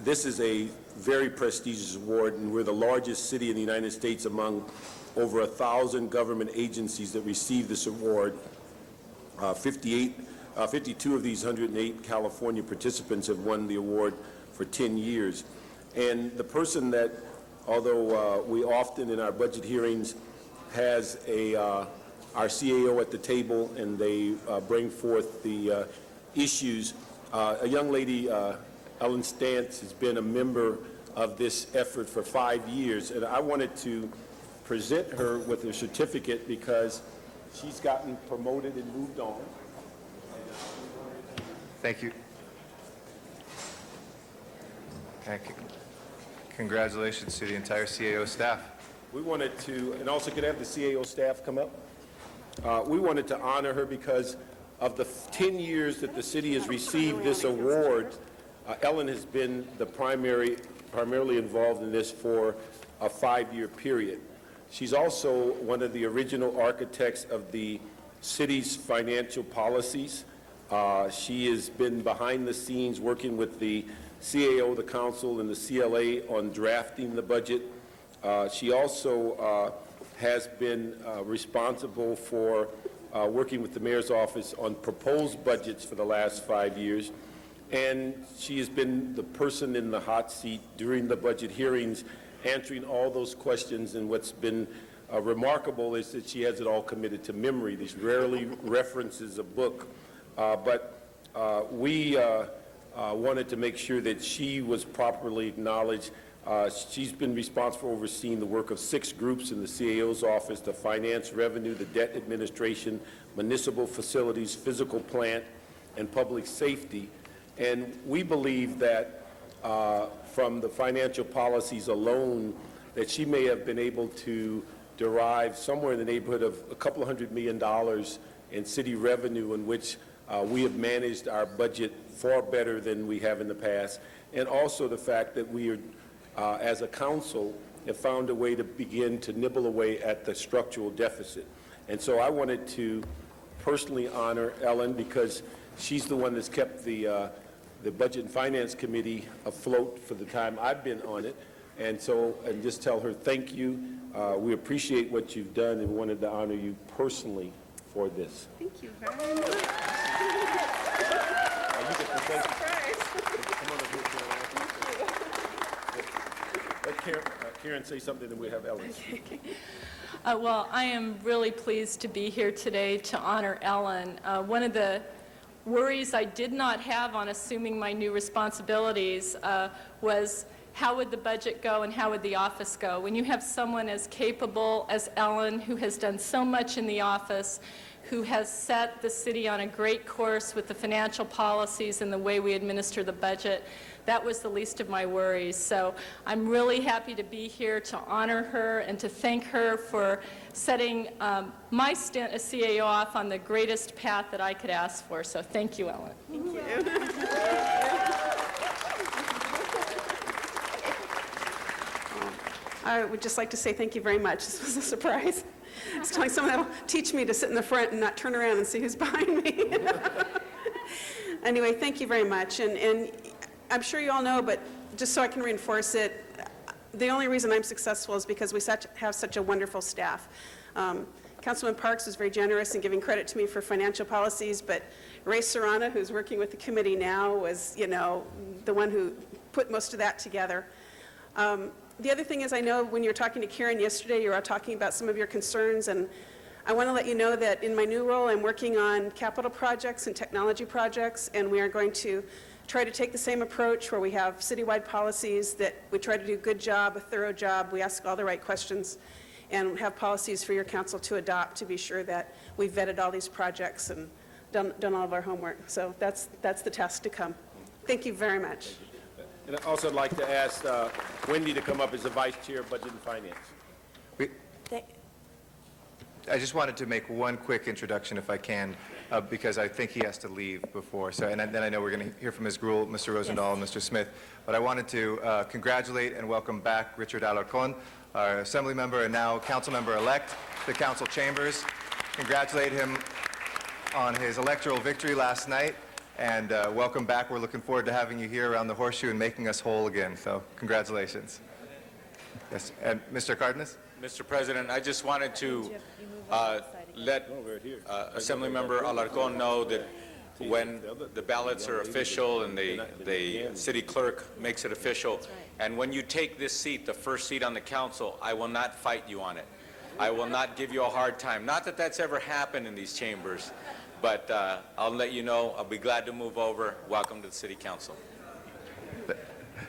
this is a very prestigious award, and we're the largest city in the United States among over 1,000 government agencies that receive this award. 52 of these 108 California participants have won the award for 10 years. And the person that, although we often in our budget hearings has our CAO at the table and they bring forth the issues, a young lady, Ellen Stantz, has been a member of this effort for 5 years, and I wanted to present her with a certificate because she's gotten promoted and moved on. Thank you. Thank you. Congratulations to the entire CAO staff. We wanted to, and also could I have the CAO staff come up? We wanted to honor her because of the 10 years that the city has received this award. Ellen has been the primarily involved in this for a 5-year period. She's also one of the original architects of the city's financial policies. She has been behind the scenes working with the CAO, the council, and the CLA on drafting the budget. She also has been responsible for working with the mayor's office on proposed budgets for the last 5 years. And she has been the person in the hot seat during the budget hearings, answering all those questions. And what's been remarkable is that she has it all committed to memory. She rarely references a book. But we wanted to make sure that she was properly acknowledged. She's been responsible for overseeing the work of 6 groups in the CAO's office: the finance, revenue, the debt administration, municipal facilities, physical plant, and public safety. And we believe that from the financial policies alone, that she may have been able to derive somewhere in the neighborhood of a couple of $100 million in city revenue in which we have managed our budget far better than we have in the past, and also the fact that we are, as a council, have found a way to begin to nibble away at the structural deficit. And so I wanted to personally honor Ellen because she's the one that's kept the Budget and Finance Committee afloat for the time I've been on it. And just tell her thank you. We appreciate what you've done and wanted to honor you personally for this. Thank you very much. Let Karen say something, and we have Ellen. Well, I am really pleased to be here today to honor Ellen. One of the worries I did not have on assuming my new responsibilities was how would the budget go and how would the office go? When you have someone as capable as Ellen, who has done so much in the office, who has set the city on a great course with the financial policies and the way we administer the budget, that was the least of my worries. So I'm really happy to be here to honor her and to thank her for setting my stint as CAO off on the greatest path that I could ask for. So thank you, Ellen. Thank you. I would just like to say thank you very much. This was a surprise. I was telling someone that'll teach me to sit in the front and not turn around and see who's behind me. Anyway, thank you very much. And I'm sure you all know, but just so I can reinforce it, the only reason I'm successful is because we have such a wonderful staff. Councilman Parks was very generous in giving credit to me for financial policies, but Ray Serrana, who's working with the committee now, was, the one who put most of that together. The other thing is, I know when you were talking to Karen yesterday, you were talking about some of your concerns, and I want to let you know that in my new role, I'm working on capital projects and technology projects, and we are going to try to take the same approach where we have citywide policies that we try to do a good job, a thorough job, we ask all the right questions, and have policies for your council to adopt to be sure that we've vetted all these projects and done all of our homework. So that's the task to come. Thank you very much. And I'd also like to ask Wendy to come up as the Vice Chair of Budget and Finance. I just wanted to make one quick introduction, if I can, because I think he has to leave before. So, and then I know we're going to hear from Ms. Gruhl, Mr. Rosendahl, and Mr. Smith. But I wanted to congratulate and welcome back Richard Alarcon, our Assembly member and now Council member-elect to the Council Chambers. Congratulate him on his electoral victory last night. And welcome back. We're looking forward to having you here around the horseshoe and making us whole again. So congratulations. Yes, and Mr. Cardenas? Mr. President, I just wanted to let Assemblymember Alarcon know that when the ballots are official and the city clerk makes it official, and when you take this seat, the first seat on the council, I will not fight you on it. I will not give you a hard time. Not that that's ever happened in these chambers, but I'll let you know. I'll be glad to move over. Welcome to the City Council.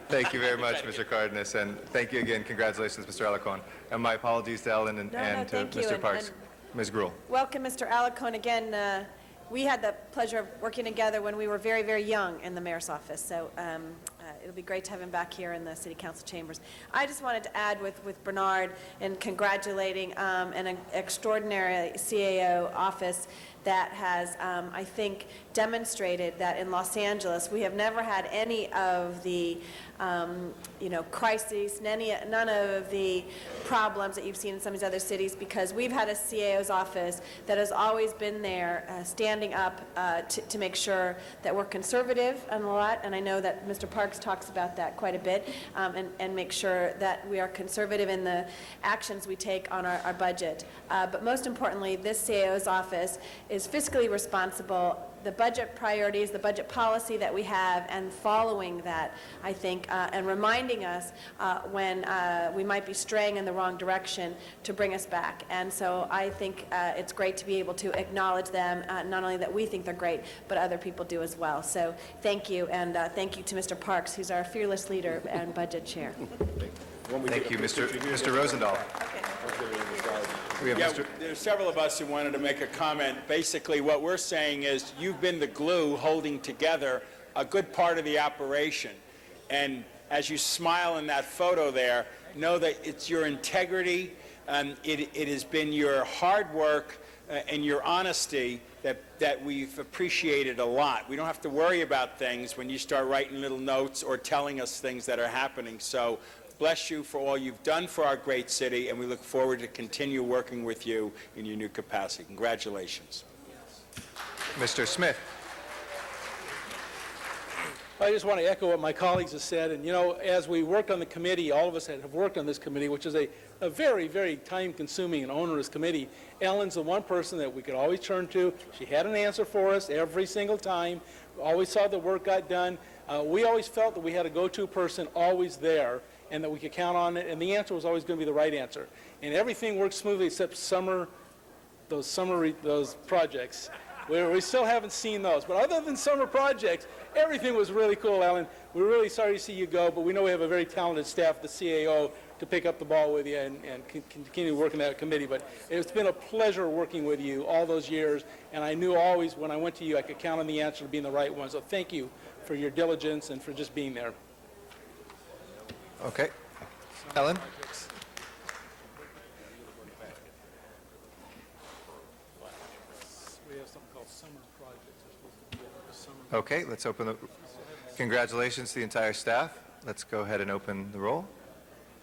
Thank you very much, Mr. Cardenas, and thank you again. Congratulations, Mr. Alarcon. And my apologies to Ellen and to Mr. Parks. Ms. Gruhl. Welcome, Mr. Alarcon. Again, we had the pleasure of working together when we were very, very young in the mayor's office, so it'll be great to have him back here in the City Council chambers. I just wanted to add with Bernard in congratulating an extraordinary CAO office that has, I think, demonstrated that in Los Angeles we have never had any of the crises, none of the problems that you've seen in some of these other cities, because we've had a CAO's office that has always been there standing up to make sure that we're conservative on a lot, and I know that Mr. Parks talks about that quite a bit, and make sure that we are conservative in the actions we take on our budget. But most importantly, this CAO's office is fiscally responsible. The budget priorities, the budget policy that we have, and following that, I think, and reminding us when we might be straying in the wrong direction to bring us back. And so I think it's great to be able to acknowledge them, not only that we think they're great, but other people do as well. So thank you, and thank you to Mr. Parks, who's our fearless leader and budget chair. Thank you, Mr. Rosendahl. We have Mr. There's several of us who wanted to make a comment. Basically, what we're saying is you've been the glue holding together a good part of the operation. And as you smile in that photo there, know that it's your integrity, it has been your hard work and your honesty that we've appreciated a lot. We don't have to worry about things when you start writing little notes or telling us things that are happening. So bless you for all you've done for our great city, and we look forward to continue working with you in your new capacity. Congratulations. Mr. Smith. I just want to echo what my colleagues have said. And, you know, as we worked on the committee, all of us have worked on this committee, which is a very, very time-consuming and onerous committee. Ellen's the one person that we could always turn to. She had an answer for us every single time. We always saw the work got done. We always felt that we had a go-to person always there and that we could count on it, and the answer was always going to be the right answer. And everything worked smoothly except those projects. We still haven't seen those. But other than summer projects, everything was really cool, Ellen. We're really sorry to see you go, but we know we have a very talented staff, the CAO, to pick up the ball with you and continue working that committee. But it's been a pleasure working with you all those years, and I knew always when I went to you I could count on the answer to being the right one. So thank you for your diligence and for just being there. Okay. Ellen? We have something called summer projects. Okay, let's open the... Congratulations to the entire staff. Let's go ahead and open the roll,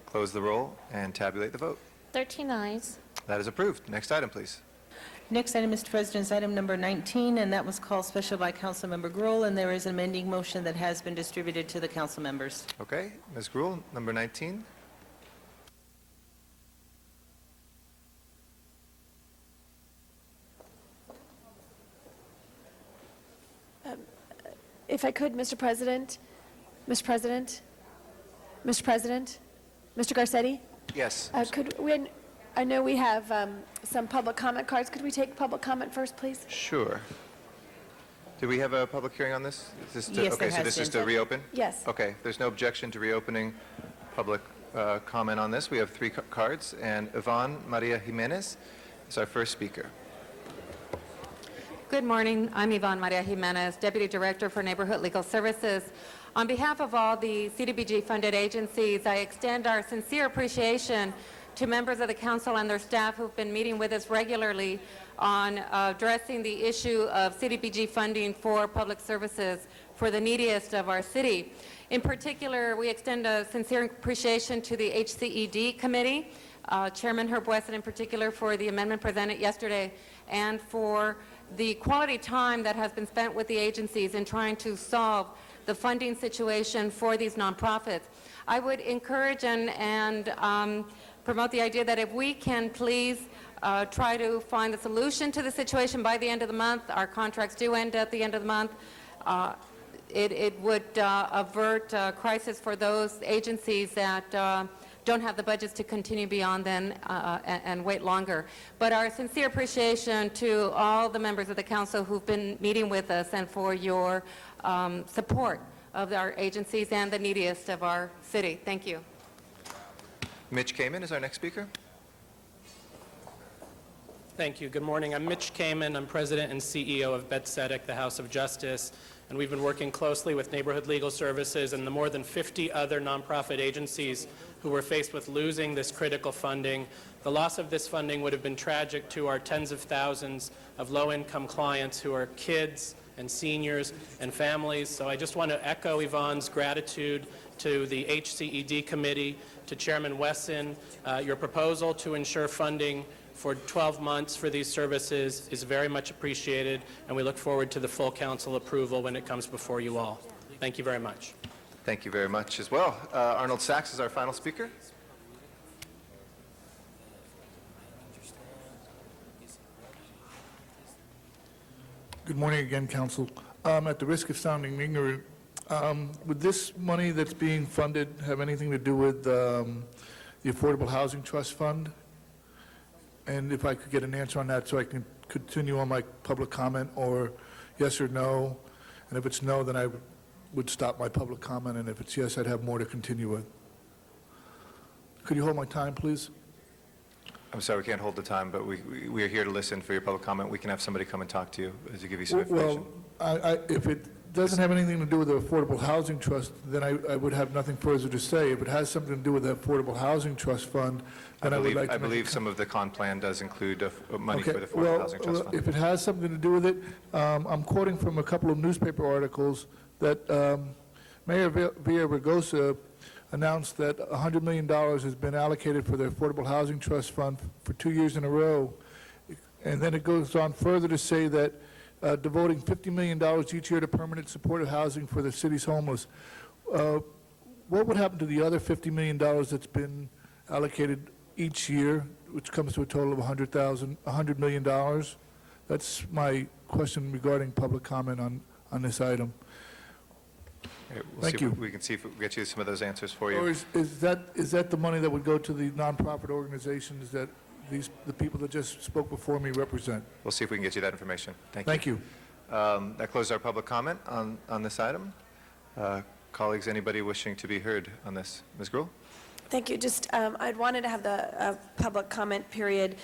close the roll, and tabulate the vote. 13 ayes. That is approved. Next item, please. Next item, Mr. President, is item number 19, and that was called special by Councilmember Gruhl, and there is an amending motion that has been distributed to the council members. Okay, Ms. Gruhl, number 19. If I could, Mr. President, Mr. President, Mr. President, Mr. Garcetti? Yes. Could we, I know we have some public comment cards. Could we take public comment first, please? Sure. Do we have a public hearing on this? Is this Yes, okay, there so has this is been. to reopen? Yes. Okay, there's no objection to reopening public comment on this. We have three cards, and Yvonne Maria Jimenez is our first speaker. Good morning. I'm Yvonne Maria Jimenez, Deputy Director for Neighborhood Legal Services. On behalf of all the CDBG-funded agencies, I extend our sincere appreciation to members of the council and their staff who've been meeting with us regularly on addressing the issue of CDBG funding for public services for the neediest of our city. In particular, we extend a sincere appreciation to the HCED committee, Chairman Herb Wesson in particular, for the amendment presented yesterday and for the quality time that has been spent with the agencies in trying to solve the funding situation for these nonprofits. I would encourage and promote the idea that if we can please try to find a solution to the situation by the end of the month. Our contracts do end at the end of the month. It would avert crisis for those agencies that don't have the budgets to continue beyond then and wait longer. But our sincere appreciation to all the members of the council who've been meeting with us and for your support of our agencies and the neediest of our city. Thank you. Mitch Kamen is our next speaker. Thank you. Good morning. I'm Mitch Kamen. I'm President and CEO of BetSedec, the House of Justice, and we've been working closely with Neighborhood Legal Services and the more than 50 other nonprofit agencies who were faced with losing this critical funding. The loss of this funding would have been tragic to our tens of thousands of low-income clients who are kids and seniors and families. So I just want to echo Yvonne's gratitude to the HCED committee, to Chairman Wesson. Your proposal to ensure funding for 12 months for these services is very much appreciated, and we look forward to the full council approval when it comes before you all. Thank you very much. Thank you very much as well. Arnold Sachs is our final speaker. Good morning again, Council. At the risk of sounding ignorant, would this money that's being funded have anything to do with the Affordable Housing Trust Fund? And if I could get an answer on that so I can continue on my public comment, or yes or no. And if it's no, then I would stop my public comment, and if it's yes, I'd have more to continue with. Could you hold my time, please? I'm sorry, we can't hold the time, but we are here to listen for your public comment. We can have somebody come and talk to you to give you some information. Well, if it doesn't have anything to do with the Affordable Housing Trust, then I would have nothing further to say. If it has something to do with the Affordable Housing Trust Fund, then I would like to I make a believe some of the con plan does include money Okay, for the Affordable Housing Trust well, Fund. if it has something to do with it, I'm quoting from a couple of newspaper articles that Mayor Villaraigosa announced that $100 million has been allocated for the Affordable Housing Trust Fund for 2 years in a row. And then it goes on further to say that devoting $50 million each year to permanent supportive housing for the city's homeless. What would happen to the other $50 million that's been allocated each year, which comes to a total of $100 million? That's my question regarding public comment on this item. Okay, we'll Thank see if you. we can see if we can get you some of those answers for Or you. is that the money that would go to the nonprofit organizations that the people that just spoke before me represent? We'll see if we can get you that information. Thank you. Thank you. That closes our public comment on this item. Colleagues, anybody wishing to be heard on this? Ms. Gruhl? Thank you. Just, I'd wanted to have the public comment period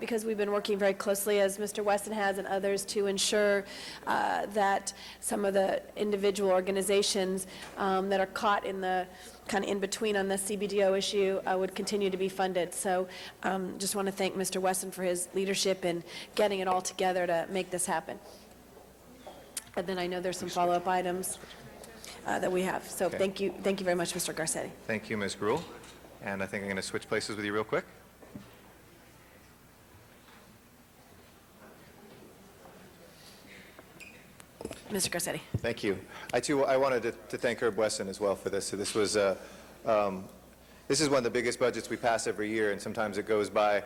because we've been working very closely, as Mr. Weston has and others, to ensure that some of the individual organizations that are caught in the kind of in between on the CBDO issue would continue to be funded. So just want to thank Mr. Weston for his leadership in getting it all together to make this happen. And then I know there's some follow-up items that we have. So Okay. thank you very much, Mr. Garcetti. Thank you, Ms. Gruhl. And I think I'm going to switch places with you real quick. Mr. Garcetti. Thank you. I wanted to thank Herb Wesson as well for this. So this was this is one of the biggest budgets we pass every year, and sometimes it goes by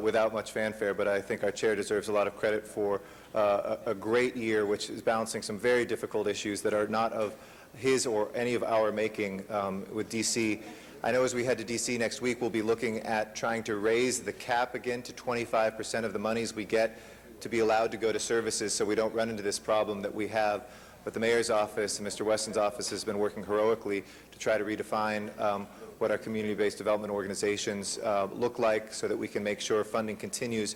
without much fanfare, but I think our chair deserves a lot of credit for a great year, which is balancing some very difficult issues that are not of his or any of our making with D.C. I know as we head to D.C. next week, we'll be looking at trying to raise the cap again to 25% of the monies we get to be allowed to go to services so we don't run into this problem that we have. But the mayor's office and Mr. Weston's office has been working heroically to try to redefine what our community-based development organizations look like so that we can make sure funding continues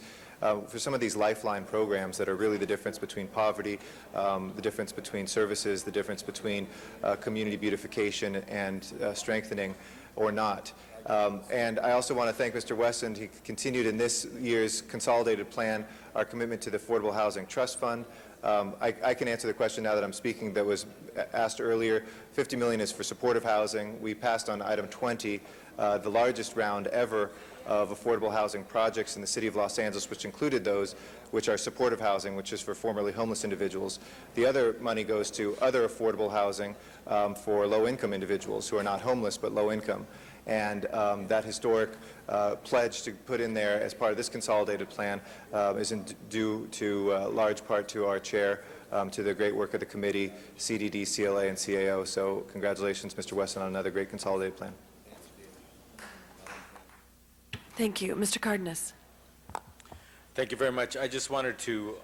for some of these lifeline programs that are really the difference between poverty, the difference between services, the difference between community beautification and strengthening or not. And I also want to thank Mr. Weston. He continued in this year's consolidated plan our commitment to the Affordable Housing Trust Fund. I can answer the question now that I'm speaking that was asked earlier. $50 million is for supportive housing. We passed on item 20, the largest round ever of affordable housing projects in the city of Los Angeles, which included those which are supportive housing, which is for formerly homeless individuals. The other money goes to other affordable housing for low-income individuals who are not homeless but low income. And that historic pledge to put in there as part of this consolidated plan is due to large part to our chair, to the great work of the committee, CDD, CLA, and CAO. So congratulations, Mr. Weston, on another great consolidated plan. Thank you. Mr. Cardenas. Thank you very much. I just wanted to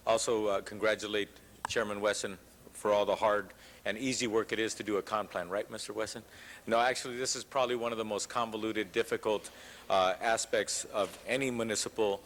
also congratulate Chairman Wesson for all the hard and easy work it is to do a con plan, right, Mr. Wesson? No, actually, this is probably one of the most convoluted, difficult aspects of any municipal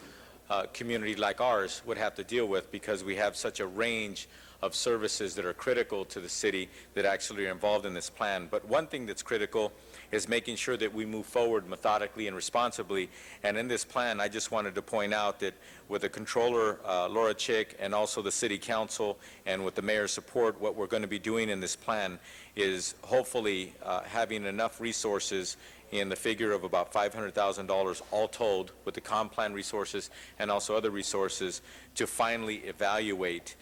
community like ours would have to deal with, because we have such a range of services that are critical to the city that actually are involved in this plan. But one thing that's critical is making sure that we move forward methodically and responsibly. And in this plan, I just wanted to point out that with the controller, Laura Chick, and also the city council, and with the mayor's support, what we're going to be doing in this plan is hopefully having enough resources in the figure of about $500,000 all told, with the comp plan resources and also other resources, to finally evaluate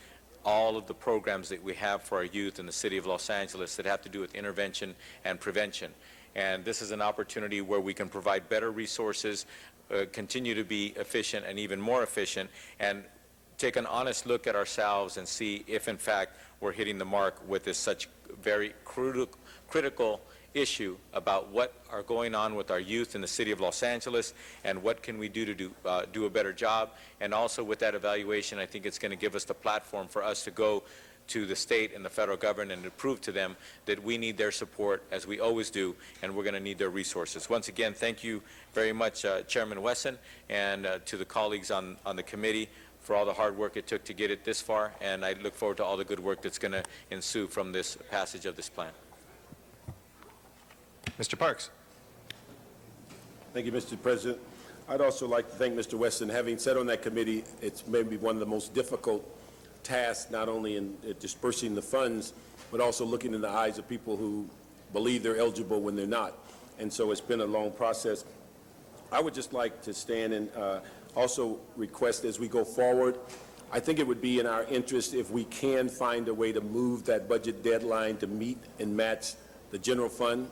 all of the programs that we have for our youth in the city of Los Angeles that have to do with intervention and prevention. And this is an opportunity where we can provide better resources, continue to be efficient and even more efficient, and take an honest look at ourselves and see if in fact we're hitting the mark with this such very critical issue about what are going on with our youth in the city of Los Angeles and what can we do to do a better job. And also with that evaluation, I think it's going to give us the platform for us to go to the state and the federal government and to prove to them that we need their support, as we always do, and we're going to need their resources. Once again, thank you very much, Chairman Wesson, and to the colleagues on the committee for all the hard work it took to get it this far, and I look forward to all the good work that's going to ensue from this passage of this plan. Mr. Parks. Thank you, Mr. President. I'd also like to thank Mr. Weston. Having sat on that committee, it's maybe one of the most difficult tasks, not only in dispersing the funds, but also looking in the eyes of people who believe they're eligible when they're not. And so it's been a long process. I would just like to stand and also request as we go forward, I think it would be in our interest if we can find a way to move that budget deadline to meet and match the general fund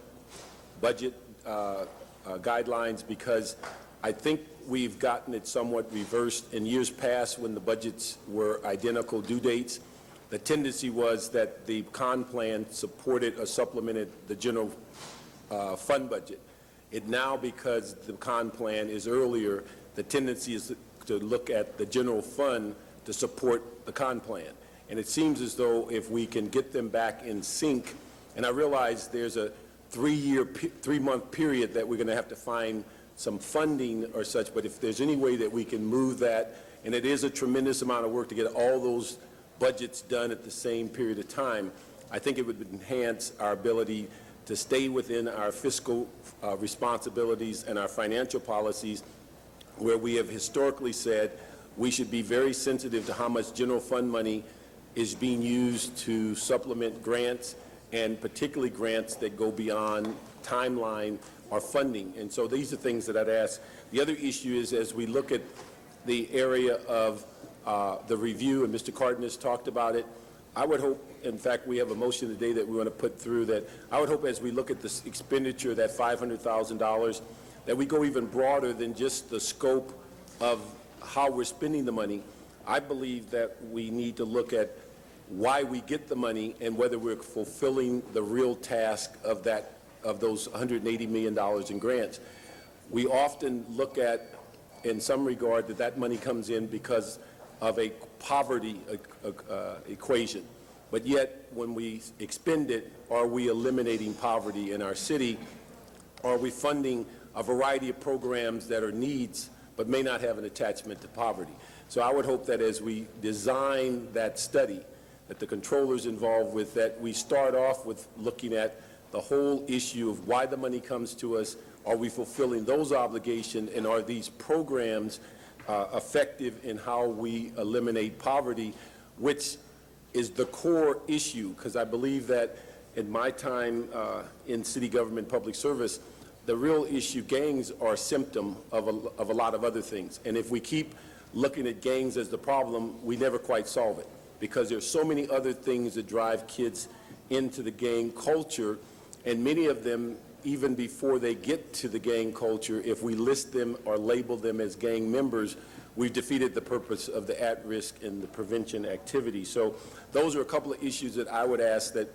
budget guidelines, because I think we've gotten it somewhat reversed. In years past, when the budgets were identical due dates, the tendency was that the con plan supported or supplemented the general fund budget. It now, because the con plan is earlier, the tendency is to look at the general fund to support the con plan. And it seems as though if we can get them back in sync, and I realize there's a three-month period that we're going to have to find some funding or such, but if there's any way that we can move that, and it is a tremendous amount of work to get all those budgets done at the same period of time, I think it would enhance our ability to stay within our fiscal responsibilities and our financial policies, where we have historically said we should be very sensitive to how much general fund money is being used to supplement grants, and particularly grants that go beyond timeline or funding. And so these are things that I'd ask. The other issue is, as we look at the area of the review, and Mr. Cardenas talked about it, I would hope, in fact, we have a motion today that we want to put through, that I would hope as we look at this expenditure, that $500,000, that we go even broader than just the scope of how we're spending the money. I believe that we need to look at why we get the money and whether we're fulfilling the real task of those $180 million in grants. We often look at, in some regard, that money comes in because of a poverty equation. But yet, when we expend it, are we eliminating poverty in our city? Are we funding a variety of programs that are needs but may not have an attachment to poverty? So I would hope that as we design that study, that the controllers involved with that, we start off with looking at the whole issue of why the money comes to us. Are we fulfilling those obligations, and are these programs effective in how we eliminate poverty, which is the core issue, because I believe that in my time in city government public service, the real issue, gangs are a symptom of a lot of other things. And if we keep looking at gangs as the problem, we never quite solve it, because there's so many other things that drive kids into the gang culture, and many of them, even before they get to the gang culture, if we list them or label them as gang members, we've defeated the purpose of the at-risk and the prevention activity. So those are a couple of issues that I would ask that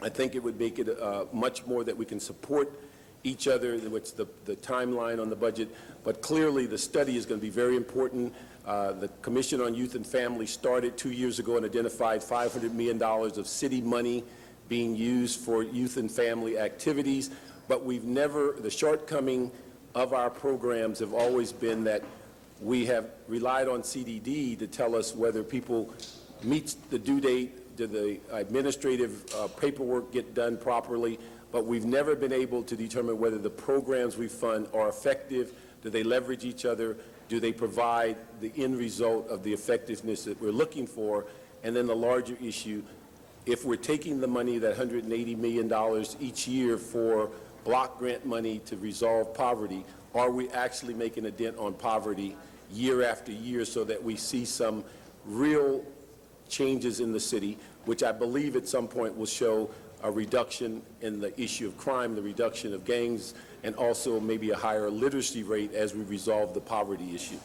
I think it would make it much more that we can support each other, what's the timeline on the budget. But clearly the study is going to be very important. The Commission on Youth and Family started 2 years ago and identified $500 million of city money being used for youth and family activities. But we've never, the shortcoming of our programs have always been that we have relied on CDD to tell us whether people meet the due date, do the administrative paperwork get done properly, but we've never been able to determine whether the programs we fund are effective. Do they leverage each other? Do they provide the end result of the effectiveness that we're looking for? And then the larger issue, if we're taking the money, that $180 million each year for block grant money to resolve poverty, are we actually making a dent on poverty year after year so that we see some real changes in the city, which I believe at some point will show a reduction in the issue of crime, the reduction of gangs, and also maybe a higher literacy rate as we resolve the poverty issue.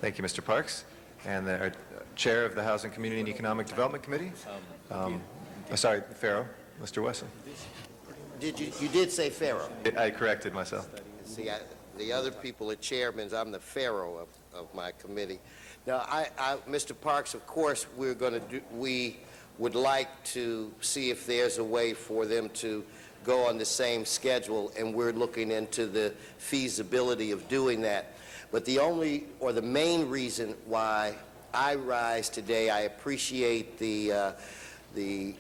Thank you, Mr. Parks. And the Chair of the Housing, Community, and Economic Development Committee, sorry, Farrow, Mr. Wesson. You did say Pharaoh. I corrected myself. See, the other people are chairmen. I'm the Pharaoh of my committee. Now, Mr. Parks, of course, we would like to see if there's a way for them to go on the same schedule, and we're looking into the feasibility of doing that. But the only, or the main reason why I rise today, I appreciate the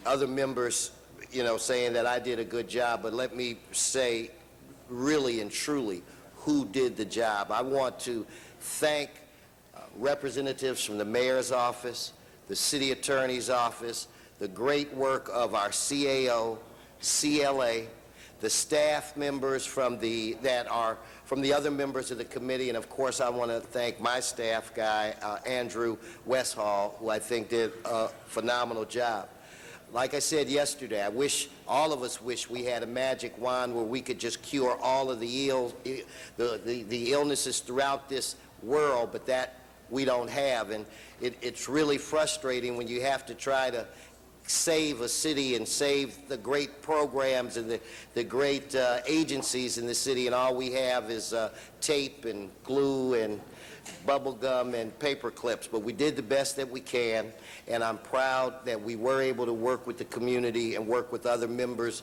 other members, saying that I did a good job, but let me say really and truly who did the job. I want to thank representatives from the mayor's office, the city attorney's office, the great work of our CAO, CLA, the staff members from the other members of the committee, and of course I want to thank my staff guy, Andrew Westhall, who I think did a phenomenal job. Like I said yesterday, all of us wish we had a magic wand where we could just cure all of the illnesses throughout this world, but that we don't have. And it's really frustrating when you have to try to save a city and save the great programs and the great agencies in the city, and all we have is tape and glue and bubble gum and paper clips. But we did the best that we can, and I'm proud that we were able to work with the community and work with other members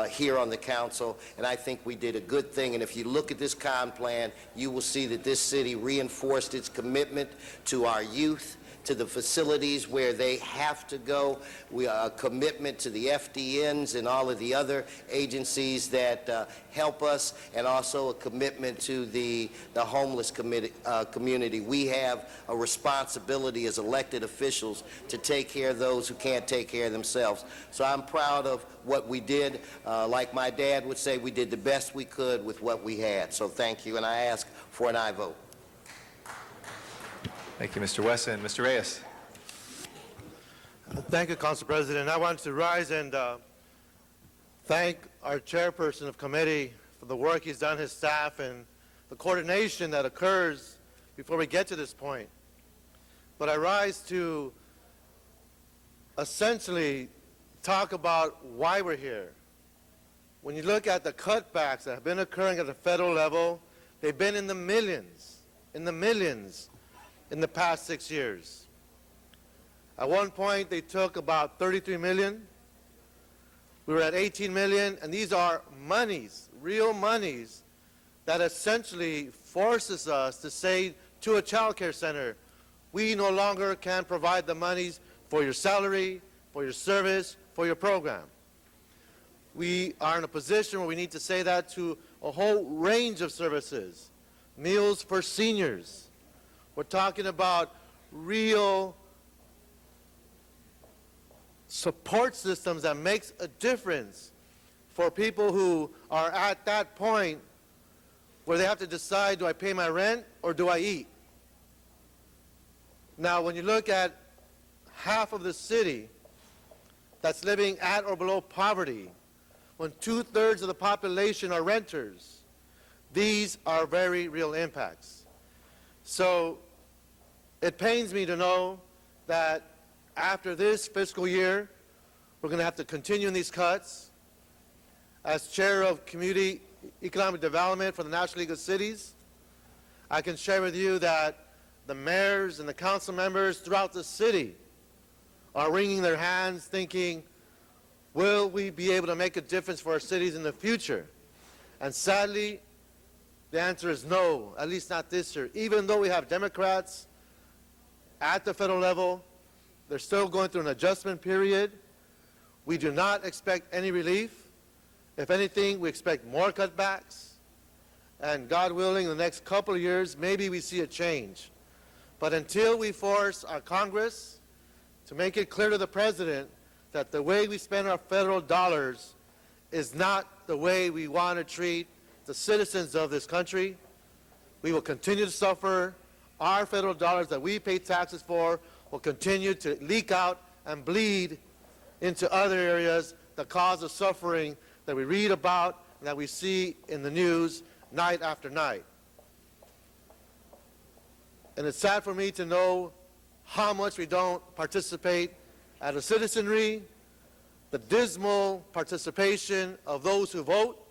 here on the council, and I think we did a good thing. And if you look at this con plan, you will see that this city reinforced its commitment to our youth, to the facilities where they have to go. We are a commitment to the FDNs and all of the other agencies that help us, and also a commitment to the homeless community. We have a responsibility as elected officials to take care of those who can't take care of themselves. So I'm proud of what we did. Like my dad would say, we did the best we could with what we had. So thank you, and I ask for an aye vote. Thank you, Mr. Wesson. Mr. Reyes. Thank you, Council President. I want to rise and thank our chairperson of committee for the work he's done, his staff, and the coordination that occurs before we get to this point. But I rise to essentially talk about why we're here. When you look at the cutbacks that have been occurring at the federal level, they've been in the millions in the past 6 years. At one point, they took about 33 million. We were at 18 million, and these are monies, real monies, that essentially forces us to say to a child care center, we no longer can provide the monies for your salary, for your service, for your program. We are in a position where we need to say that to a whole range of services. Meals for seniors. We're talking about real support systems that makes a difference for people who are at that point where they have to decide, do I pay my rent or do I eat? Now, when you look at half of the city that's living at or below poverty, when 2/3 of the population are renters, these are very real impacts. So it pains me to know that after this fiscal year, we're going to have to continue in these cuts. As chair of Community Economic Development for the National League of Cities, I can share with you that the mayors and the council members throughout the city are wringing their hands thinking, will we be able to make a difference for our cities in the future? And sadly, the answer is no, at least not this year. Even though we have Democrats at the federal level, they're still going through an adjustment period. We do not expect any relief. If anything, we expect more cutbacks. And God willing, in the next couple of years, maybe we see a change. But until we force our Congress to make it clear to the President that the way we spend our federal dollars is not the way we want to treat the citizens of this country, we will continue to suffer. Our federal dollars that we pay taxes for will continue to leak out and bleed into other areas that cause the suffering that we read about and that we see in the news night after night. And it's sad for me to know how much we don't participate as a citizenry, the dismal participation of those who vote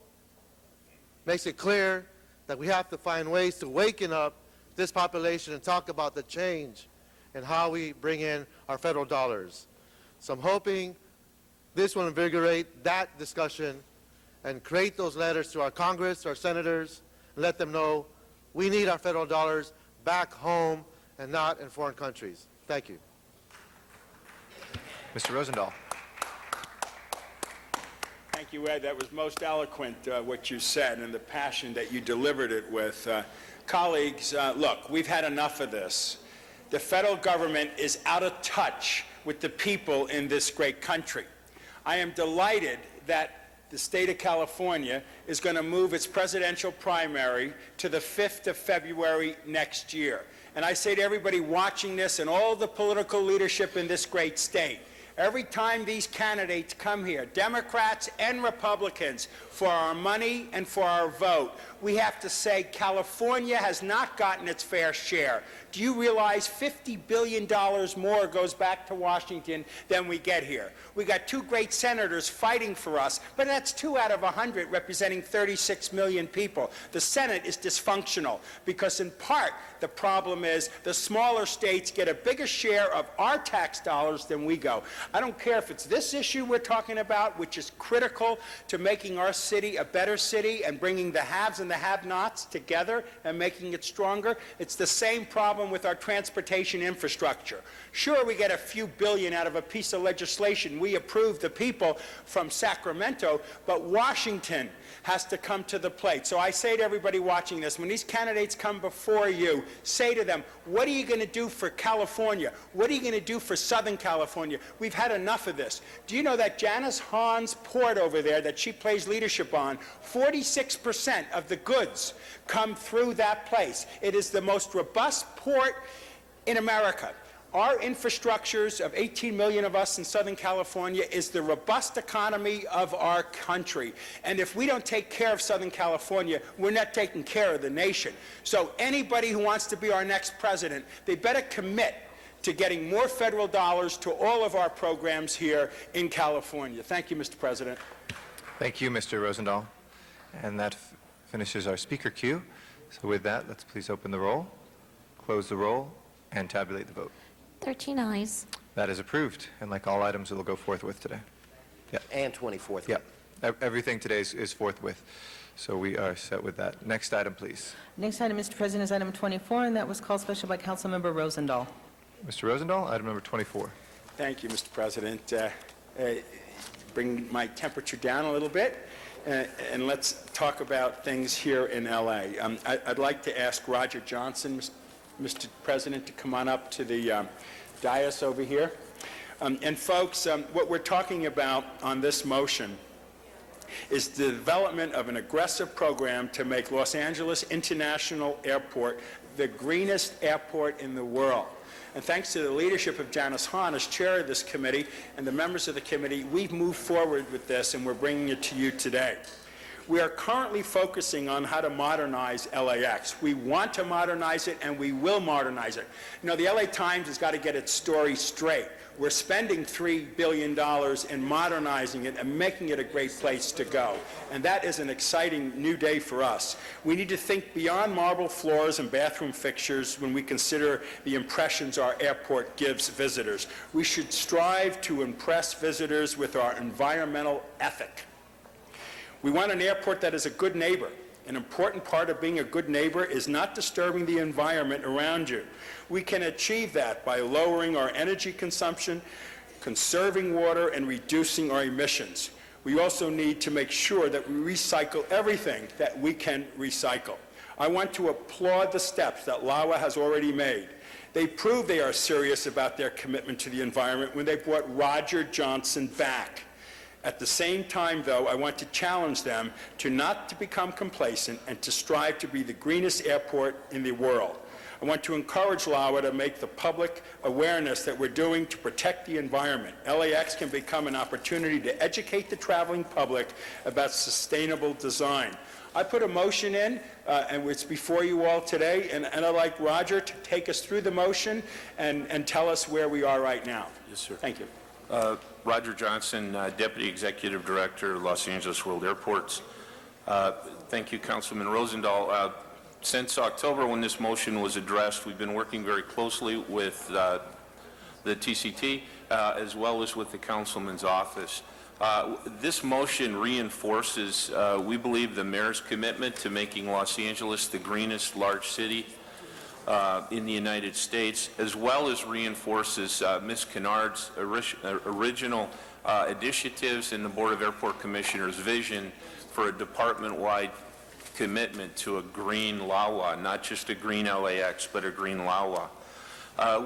makes it clear that we have to find ways to waken up this population and talk about the change in how we bring in our federal dollars. So I'm hoping this will invigorate that discussion and create those letters to our Congress, our senators, and let them know We need our federal dollars back home and not in foreign countries. Thank you. Mr. Rosendahl. Thank you, Ed. That was most eloquent, what you said, and the passion that you delivered it with. Colleagues, look, we've had enough of this. The federal government is out of touch with the people in this great country. I am delighted that the state of California is going to move its presidential primary to the 5th of February next year. And I say to everybody watching this and all the political leadership in this great state, every time these candidates come here, Democrats and Republicans, for our money and for our vote, we have to say California has not gotten its fair share. Do you realize $50 billion more goes back to Washington than we get here? We got 2 great senators fighting for us, but that's 2 out of 100 representing 36 million people. The Senate is dysfunctional because in part the problem is the smaller states get a bigger share of our tax dollars than we go. I don't care if it's this issue we're talking about, which is critical to making our city a better city and bringing the haves and the have-nots together and making it stronger. It's the same problem with our transportation infrastructure. Sure, we get a few billion out of a piece of legislation we approve the people from Sacramento, but Washington has to come to the plate. So I say to everybody watching this, when these candidates come before you, say to them, what are you going to do for California? What are you going to do for Southern California? We've had enough of this. Do you know that Janice Hahn's port over there that she plays leadership on, 46% of the goods come through that place. It is the most robust port in America. Our infrastructures of 18 million of us in Southern California is the robust economy of our country. And if we don't take care of Southern California, we're not taking care of the nation. So anybody who wants to be our next president, they better commit to getting more federal dollars to all of our programs here in California. Thank you, Mr. President. Thank you, Mr. Rosendahl. And that finishes our speaker queue. So with that, let's please open the roll, close the roll, and tabulate the vote. 13 ayes. That is approved, and like all items, it will go forthwith today. Yeah. And 24th. Yeah. Everything today is forthwith, so we are set with that. Next item, please. Next item, Mr. President, is item 24, and that was called special by Councilmember Rosendahl. Mr. Rosendahl, item number 24. Thank you, Mr. President. Bring my temperature down a little bit, and let's talk about things here in L.A. I'd like to ask Roger Johnson, Mr. President, to come on up to the dais over here. And folks, what we're talking about on this motion is the development of an aggressive program to make Los Angeles International Airport the greenest airport in the world. And thanks to the leadership of Janice Hahn as chair of this committee and the members of the committee, we've moved forward with this and we're bringing it to you today. We are currently focusing on how to modernize LAX. We want to modernize it, and we will modernize it. You know, the LA Times has got to get its story straight. We're spending $3 billion in modernizing it and making it a great place to go. And that is an exciting new day for us. We need to think beyond marble floors and bathroom fixtures when we consider the impressions our airport gives visitors. We should strive to impress visitors with our environmental ethic. We want an airport that is a good neighbor. An important part of being a good neighbor is not disturbing the environment around you. We can achieve that by lowering our energy consumption, conserving water, and reducing our emissions. We also need to make sure that we recycle everything that we can recycle. I want to applaud the steps that LAWA has already made. They prove they are serious about their commitment to the environment when they brought Roger Johnson back. At the same time, though, I want to challenge them to not to become complacent and to strive to be the greenest airport in the world. I want to encourage LAWA to make the public awareness that we're doing to protect the environment. LAX can become an opportunity to educate the traveling public about sustainable design. I put a motion in, and it's before you all today, and I'd like Roger to take us through the motion and tell us where we are right now. Yes, sir. Thank you. Roger Johnson, Deputy Executive Director, Los Angeles World Airports. Thank you, Councilman Rosendahl. Since October, when this motion was addressed, we've been working very closely with the TCT as well as with the Councilman's office. This motion reinforces, we believe, the mayor's commitment to making Los Angeles the greenest large city in the United States, as well as reinforces Ms. Kennard's original initiatives in the Board of Airport Commissioners' vision for a department-wide commitment to a green LAWA, not just a green LAX, but a green LAWA.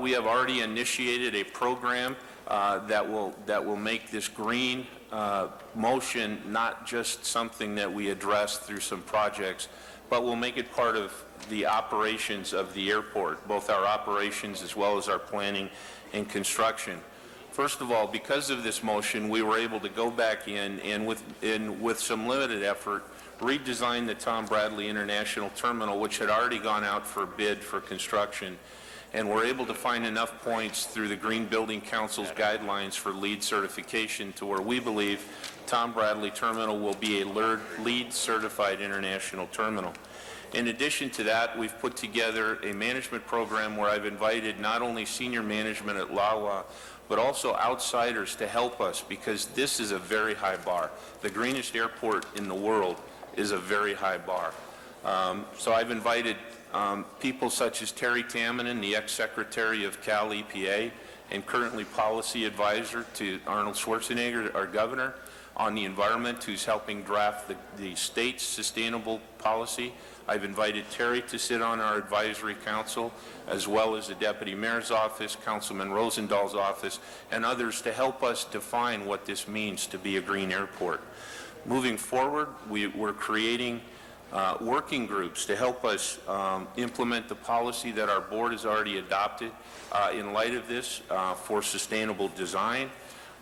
We have already initiated a program that will make this green motion not just something that we address through some projects, but will make it part of the operations of the airport, both our operations as well as our planning and construction. First of all, because of this motion, we were able to go back in and with some limited effort, redesign the Tom Bradley International Terminal, which had already gone out for bid for construction, and we're able to find enough points through the Green Building Council's guidelines for LEED certification to where we believe Tom Bradley Terminal will be a LEED certified international terminal. In addition to that, we've put together a management program where I've invited not only senior management at LAWA, but also outsiders to help us, because this is a very high bar. The greenest airport in the world is a very high bar. So I've invited people such as Terry Tamminen, the ex-secretary of Cal EPA and currently policy advisor to Arnold Schwarzenegger, our governor, on the environment, who's helping draft the state's sustainable policy. I've invited Terry to sit on our advisory council, as well as the deputy mayor's office, Councilman Rosenthal's office, and others to help us define what this means to be a green airport. Moving forward, we're creating working groups to help us implement the policy that our board has already adopted in light of this for sustainable design.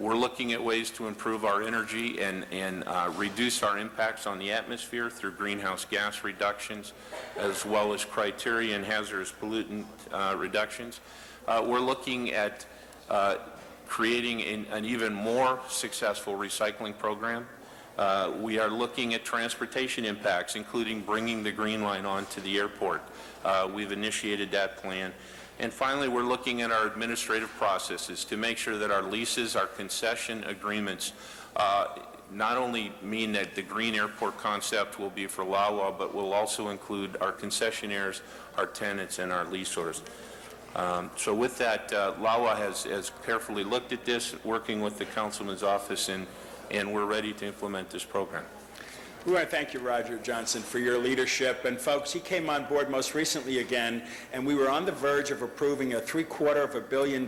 We're looking at ways to improve our energy and reduce our impacts on the atmosphere through greenhouse gas reductions, as well as criteria and hazardous pollutant reductions. We're looking at creating an even more successful recycling program. We are looking at transportation impacts, including bringing the Green Line onto the airport. We've initiated that plan. And finally, we're looking at our administrative processes to make sure that our leases, our concession agreements, not only mean that the green airport concept will be for LAWA, but will also include our concessionaires, our tenants, and our leaseholders. So with that, LAWA has carefully looked at this, working with the councilman's office, and we're ready to implement this program. We want to thank you, Roger Johnson, for your leadership. And folks, he came on board most recently again, and we were on the verge of approving a $750 million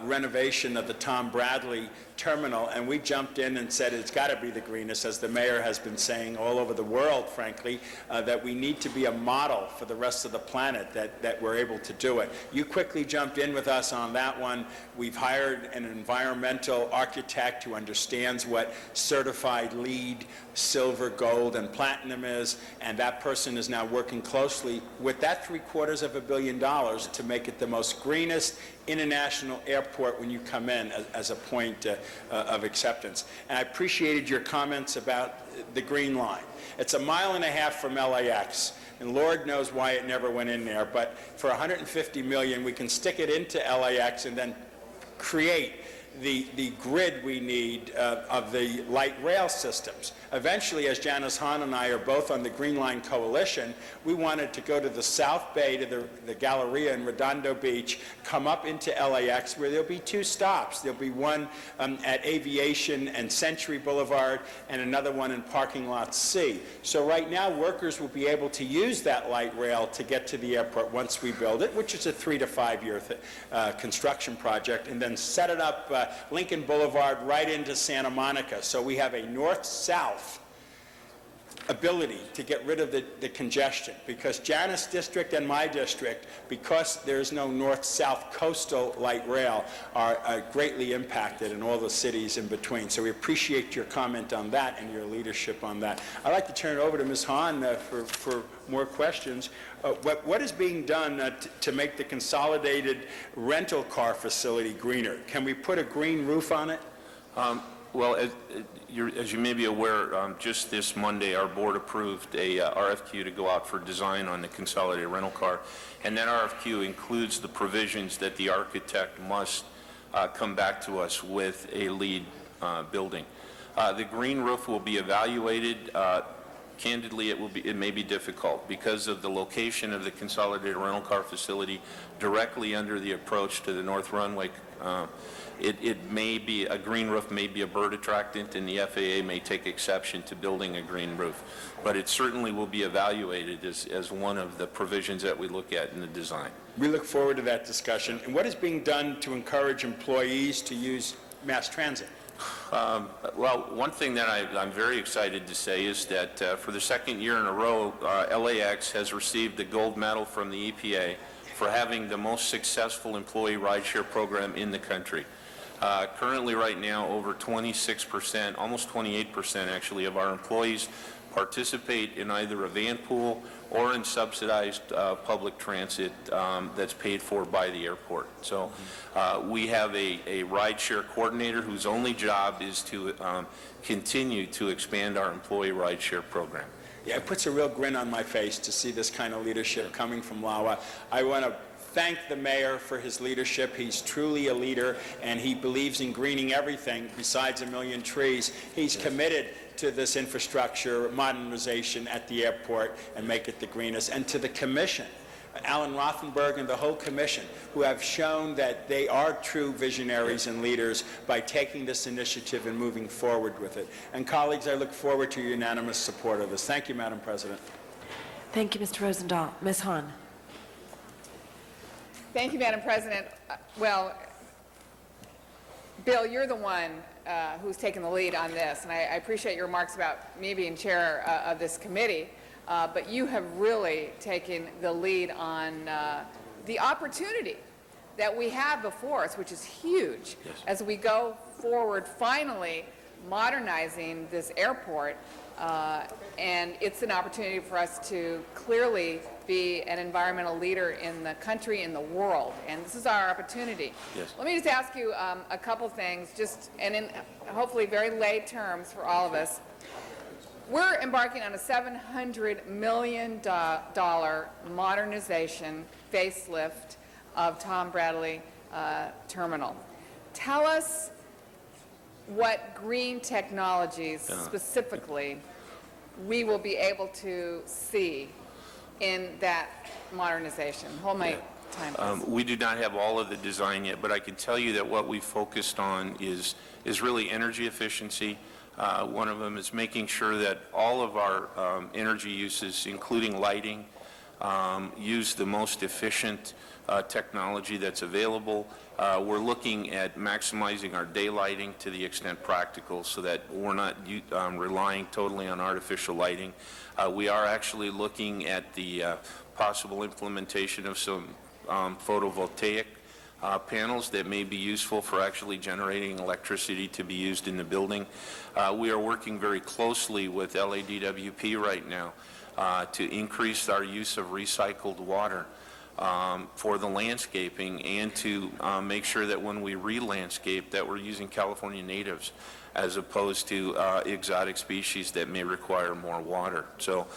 renovation of the Tom Bradley terminal, and we jumped in and said it's got to be the greenest, as the mayor has been saying all over the world, frankly, that we need to be a model for the rest of the planet, that we're able to do it. You quickly jumped in with us on that one. We've hired an environmental architect who understands what certified LEED, silver, gold, and platinum is, and that person is now working closely with that $750 million to make it the most greenest international airport when you come in as a point of acceptance. And I appreciated your comments about the Green Line. It's 1.5 miles from LAX, and Lord knows why it never went in there, but for $150 million, we can stick it into LAX and then create the grid we need of the light rail systems. Eventually, as Janice Hahn and I are both on the Green Line Coalition, we wanted to go to the South Bay, to the Galleria in Redondo Beach, come up into LAX, where there'll be 2 stops. There'll be one at Aviation and Century Boulevard, and another one in Parking Lot C. So right now, workers will be able to use that light rail to get to the airport once we build it, which is a 3 to 5 year construction project, and then set it up Lincoln Boulevard right into Santa Monica. So we have a north-south ability to get rid of the congestion, because Janus District and my district, because there's no north-south coastal light rail, are greatly impacted, in all the cities in between. So we appreciate your comment on that and your leadership on that. I'd like to turn it over to Ms. Hahn for more questions. What is being done to make the consolidated rental car facility greener? Can we put a green roof on it? Well, as you may be aware, just this Monday, our board approved a RFQ to go out for design on the consolidated rental car, and that RFQ includes the provisions that the architect must come back to us with a LEED building. The green roof will be evaluated. Candidly, it may be difficult because of the location of the consolidated rental car facility directly under the approach to the north runway. It may be, a green roof may be a bird attractant, and the FAA may take exception to building a green roof. But it certainly will be evaluated as one of the provisions that we look at in the design. We look forward to that discussion. And what is being done to encourage employees to use mass transit? Well, one thing that I'm very excited to say is that for the second year in a row, LAX has received the gold medal from the EPA for having the most successful employee rideshare program in the country. Currently, right now, over 26%, almost 28% actually, of our employees participate in either a van pool or in subsidized public transit that's paid for by the airport. So we have a rideshare coordinator whose only job is to continue to expand our employee rideshare program. Yeah, it puts a real grin on my face to see this kind of leadership coming from LAWA. I want to thank the mayor for his leadership. He's truly a leader, and he believes in greening everything besides a million trees. He's committed to this infrastructure modernization at the airport and make it the greenest. And to the commission, Alan Rothenberg and the whole commission, who have shown that they are true visionaries and leaders by taking this initiative and moving forward with it. And colleagues, I look forward to your unanimous support of this. Thank you, Madam President. Thank you, Mr. Rosendahl. Ms. Hahn. Thank you, Madam President. Well, Bill, you're the one who's taken the lead on this, and I appreciate your remarks about me being chair of this committee, but you have really taken the lead on the opportunity that we have before us, which is huge, as we go forward finally modernizing this airport, and it's an opportunity for us to clearly be an environmental leader in the country, in the world, and this is our opportunity. Yes. Let me just ask you a couple things, just and in hopefully very lay terms for all of us. We're embarking on a $700 million modernization facelift of Tom Bradley Terminal. Tell us what green technologies specifically we will be able to see in that modernization. Hold my time, please. We do not have all of the design yet, but I can tell you that what we focused on is really energy efficiency. One of them is making sure that all of our energy uses, including lighting, use the most efficient technology that's available. We're looking at maximizing our daylighting to the extent practical so that we're not relying totally on artificial lighting. We are actually looking at the possible implementation of some photovoltaic panels that may be useful for actually generating electricity to be used in the building. We are working very closely with LADWP right now to increase our use of recycled water for the landscaping and to make sure that when we re-landscape that we're using California natives as opposed to exotic species that may require more water. So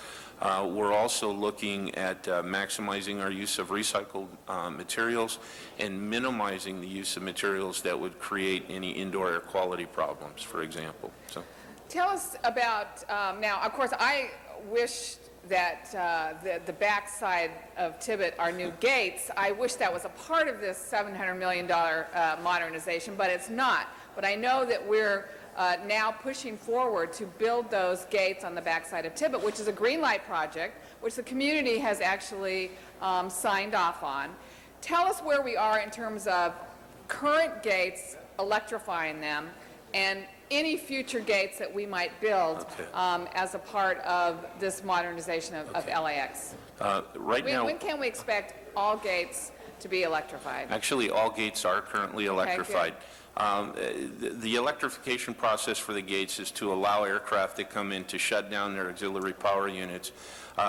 we're also looking at maximizing our use of recycled materials and minimizing the use of materials that would create any indoor air quality problems, for example. So, tell us about, now, of course, I wish that the backside of Tibbet are new gates. I wish that was a part of this $700 million modernization, but it's not. But I know that we're now pushing forward to build those gates on the backside of Tibbet, which is a green light project, which the community has actually signed off on. Tell us where we are in terms of current gates, electrifying them, and any future gates that we might build as a part of this modernization of LAX. Right now, when can we expect all gates to be electrified? actually, all gates are currently electrified. Good. The electrification process for the gates is to allow aircraft that come in to shut down their auxiliary power units,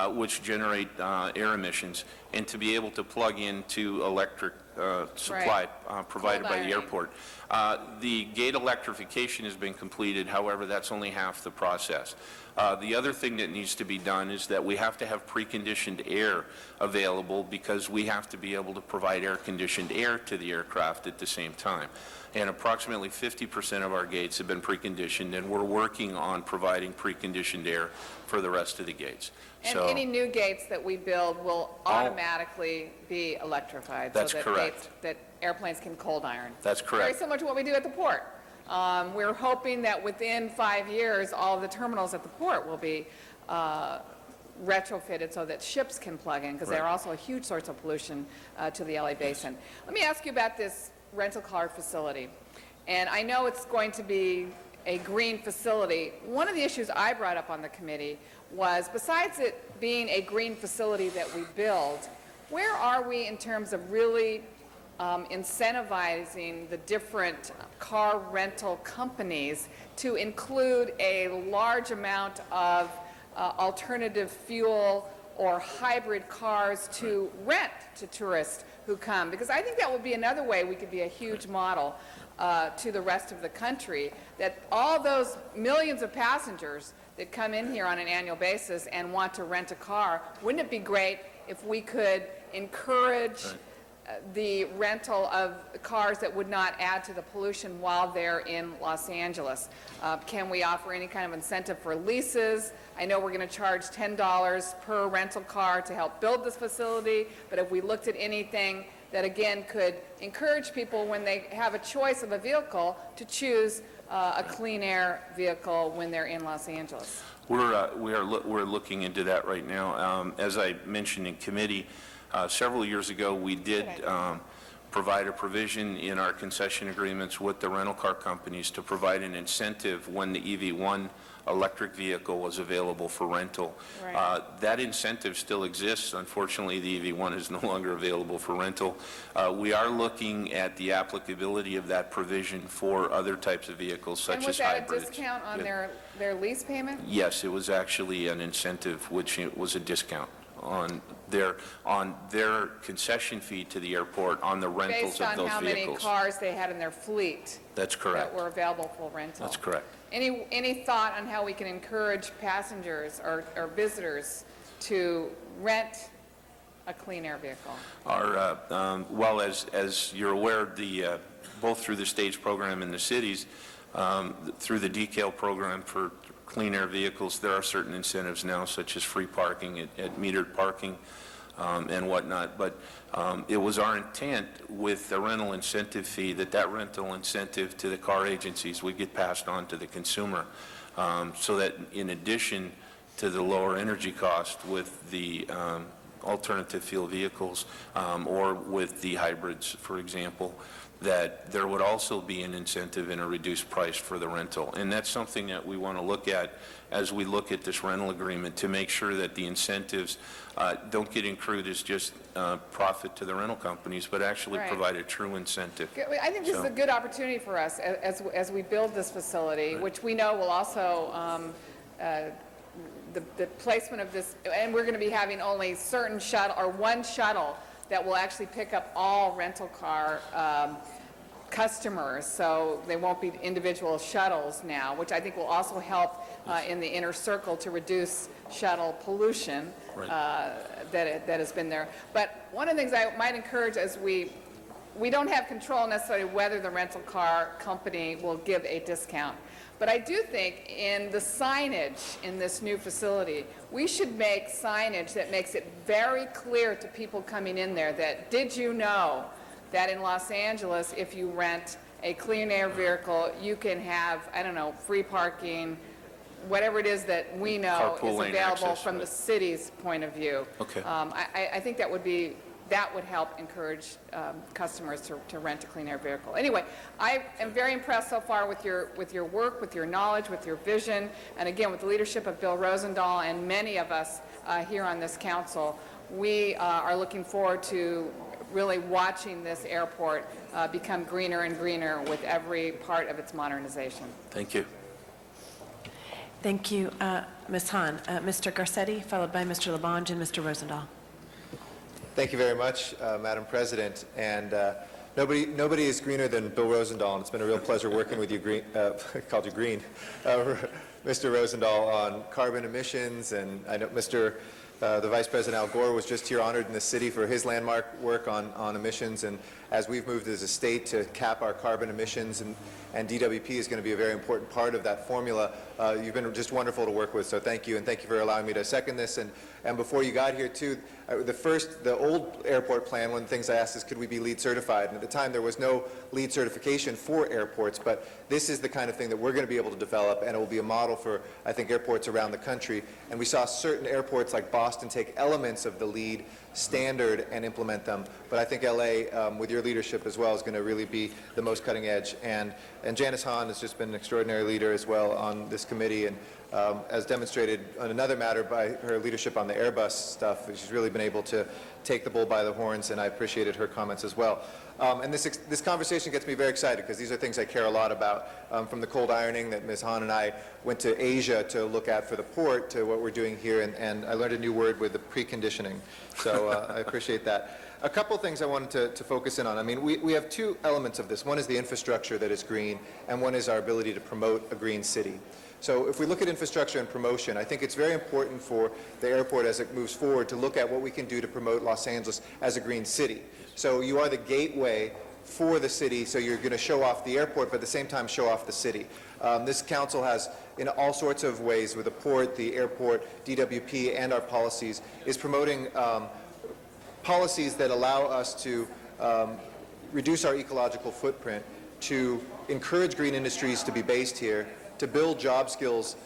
which generate air emissions, and to be able to plug into electric supply provided by the ironing. airport. The gate electrification has been completed, however, that's only half the process. The other thing that needs to be done is that we have to have preconditioned air available because we have to be able to provide air-conditioned air to the aircraft at the same time. And approximately 50% of our gates have been preconditioned, and we're working on providing preconditioned air for the rest of the gates. And So any new gates that we build will automatically be electrified. That's so that correct. that airplanes can cold iron. That's correct. Very similar to what we do at the port. We're hoping that within 5 years, all of the terminals at the port will be retrofitted so that ships can plug in, because they're Right. also a huge source of pollution to the LA Basin. Let me ask you about this rental car facility. And I know it's going to be a green facility. One of the issues I brought up on the committee was, besides it being a green facility that we build, where are we in terms of really incentivizing the different car rental companies to include a large amount of alternative fuel or hybrid cars to rent to tourists who come? Because I think that would be another way we could be a huge model to the rest of the country, that all those millions of passengers that come in here on an annual basis and want to rent a car, wouldn't it be great if we could encourage the rental of cars that would not add to the pollution while they're in Los Angeles? Can we offer any kind of incentive for leases? I know we're going to charge $10 per rental car to help build this facility, but if we looked at anything that, again, could encourage people when they have a choice of a vehicle to choose a clean air vehicle when they're in Los Angeles. We're looking into that right now. As I mentioned in committee, several years ago, we did provide a provision in our concession agreements with the rental car companies to provide an incentive when the EV1 electric vehicle was available for rental. Right. That incentive still exists. Unfortunately, the EV1 is no longer available for rental. We are looking at the applicability of that provision for other types of vehicles, such And was as that hybrids. a discount on Yeah. their lease payment? Yes, it was actually an incentive, which it was a discount on their concession fee to the airport on the rentals Based of on those how many vehicles. cars they had in their fleet That's that correct. were available for rental. That's correct. Any thought on how we can encourage passengers or visitors to rent a clean air vehicle? Well, as you're aware, both through the stage program in the cities, through the decal program for clean air vehicles, there are certain incentives now, such as free parking at metered parking and whatnot. But it was our intent with the rental incentive fee that rental incentive to the car agencies would get passed on to the consumer, so that in addition to the lower energy cost with the alternative fuel vehicles or with the hybrids, for example, that there would also be an incentive and a reduced price for the rental. And that's something that we want to look at as we look at this rental agreement, to make sure that the incentives don't get accrued as just profit to the rental companies, but actually Right. provide a true incentive. I think this is a good opportunity for us as we build this facility, which we know will also, the placement of this, and we're going to be having only certain shuttle, or one shuttle that will actually pick up all rental car customers, so they won't be individual shuttles now, which I think will also help in the inner circle to reduce shuttle pollution that has been there. But one of the things I might encourage, as we don't have control necessarily whether the rental car company will give a discount, but I do think in the signage in this new facility, we should make signage that makes it very clear to people coming in there that, did you know that in Los Angeles, if you rent a clean air vehicle, you can have, I don't know, free parking, whatever it is that we know Carpool is lane available access, from the city's point of view. Okay. I think that would help encourage customers to rent a clean air vehicle. Anyway, I am very impressed so far with your work, with your knowledge, with your vision, and again, with the leadership of Bill Rosendahl and many of us here on this council. We are looking forward to really watching this airport become greener and greener with every part of its modernization. Thank you. Thank you, Ms. Hahn. Mr. Garcetti, followed by Mr. Labange and Mr. Rosendahl. Thank you very much, Madam President. And Nobody is greener than Bill Rosendahl, and it's been a real pleasure working with you, called you green, Mr. Rosendahl, on carbon emissions, and I know the Vice President Al Gore was just here honored in the city for his landmark work on emissions, and as we've moved as a state to cap our carbon emissions, and DWP is going to be a very important part of that formula. You've been just wonderful to work with, so thank you, and thank you for allowing me to second this. And before you got here, too, the old airport plan, one of the things I asked is, could we be LEED certified? And at the time, there was no LEED certification for airports, but this is the kind of thing that we're going to be able to develop, and it will be a model for, I think, airports around the country. And we saw certain airports like Boston take elements of the LEED standard and implement them. But I think LA, with your leadership as well, is going to really be the most cutting edge. And Janice Hahn has just been an extraordinary leader as well on this committee, and as demonstrated on another matter by her leadership on the Airbus stuff. She's really been able to take the bull by the horns, and I appreciated her comments as well. And this conversation gets me very excited because these are things I care a lot about, from the cold ironing that Ms. Hahn and I went to Asia to look at for the port to what we're doing here, and I learned a new word with the preconditioning. So I appreciate that. A couple things I wanted to focus in on. I mean, we have two elements of this. One is the infrastructure that is green, and one is our ability to promote a green city. So if we look at infrastructure and promotion, I think it's very important for the airport as it moves forward to look at what we can do to promote Los Angeles as a green city. So you are the gateway for the city, so you're going to show off the airport, but at the same time show off the city. This council has, in all sorts of ways, with the port, the airport, DWP, and our policies, is promoting policies that allow us to reduce our ecological footprint, to encourage green industries to be based here, to build job skills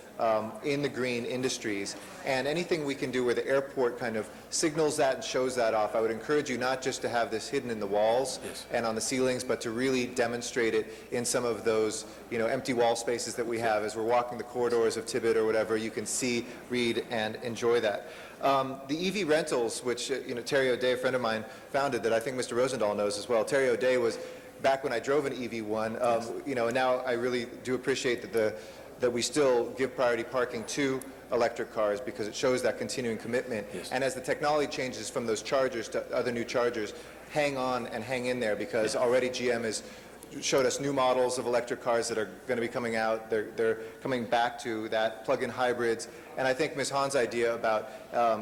in the green industries, and anything we can do where the airport kind of signals that and shows that off. I would encourage you not just to have this hidden in the walls and on the ceilings, but to really demonstrate it in some of those, empty wall spaces that we have. As we're walking the corridors of Tibbet or whatever, you can see, read, and enjoy that. The EV rentals, which Terry O'Day, a friend of mine, founded, that I think Mr. Rosendahl knows as well. Terry O'Day was back when I drove an EV1, and now I really do appreciate that we still give priority parking to electric cars because it shows that continuing commitment. And as the technology changes from those chargers to other new chargers, hang on and hang in there, because already GM has showed us new models of electric cars that are going to be coming out. They're coming back to that plug-in hybrids. And I think Ms. Hahn's idea about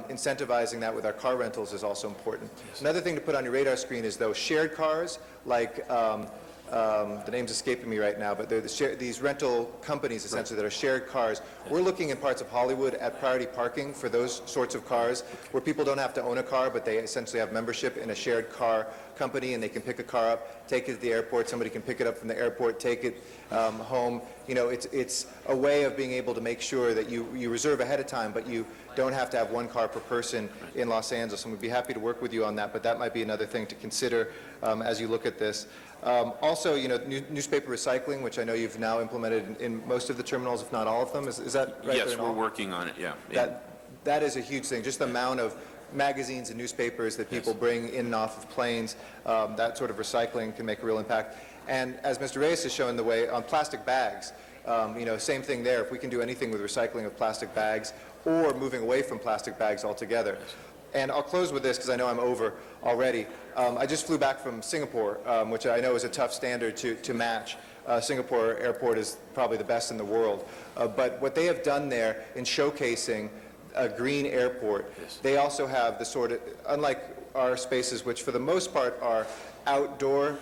incentivizing that with our car rentals is also important. Another thing to put on your radar screen is those shared cars, like the name's escaping me right now, but they're these rental companies essentially that are shared cars. We're looking in parts of Hollywood at priority parking for those sorts of cars where people don't have to own a car, but they essentially have membership in a shared car company, and they can pick a car up, take it to the airport, somebody can pick it up from the airport, take it home. It's a way of being able to make sure that you reserve ahead of time, but you don't have to have one car per person in Los Angeles, and we'd be happy to work with you on that, but that might be another thing to consider as you look at this. Also, newspaper recycling, which I know you've now implemented in most of the terminals, if not all of them. Is that right? Yes, we're working on it, yeah. That is a huge thing. Just the amount of magazines and newspapers that people bring in and off of planes, that sort of recycling can make a real impact. And as Mr. Reyes has shown the way on plastic bags, same thing there. If we can do anything with recycling of plastic bags or moving away from plastic bags altogether. And I'll close with this because I know I'm over already. I just flew back from Singapore, which I know is a tough standard to match. Singapore airport is probably the best in the world. But what they have done there in showcasing a green airport, they also have the sort of, unlike our spaces, which for the most part are outdoor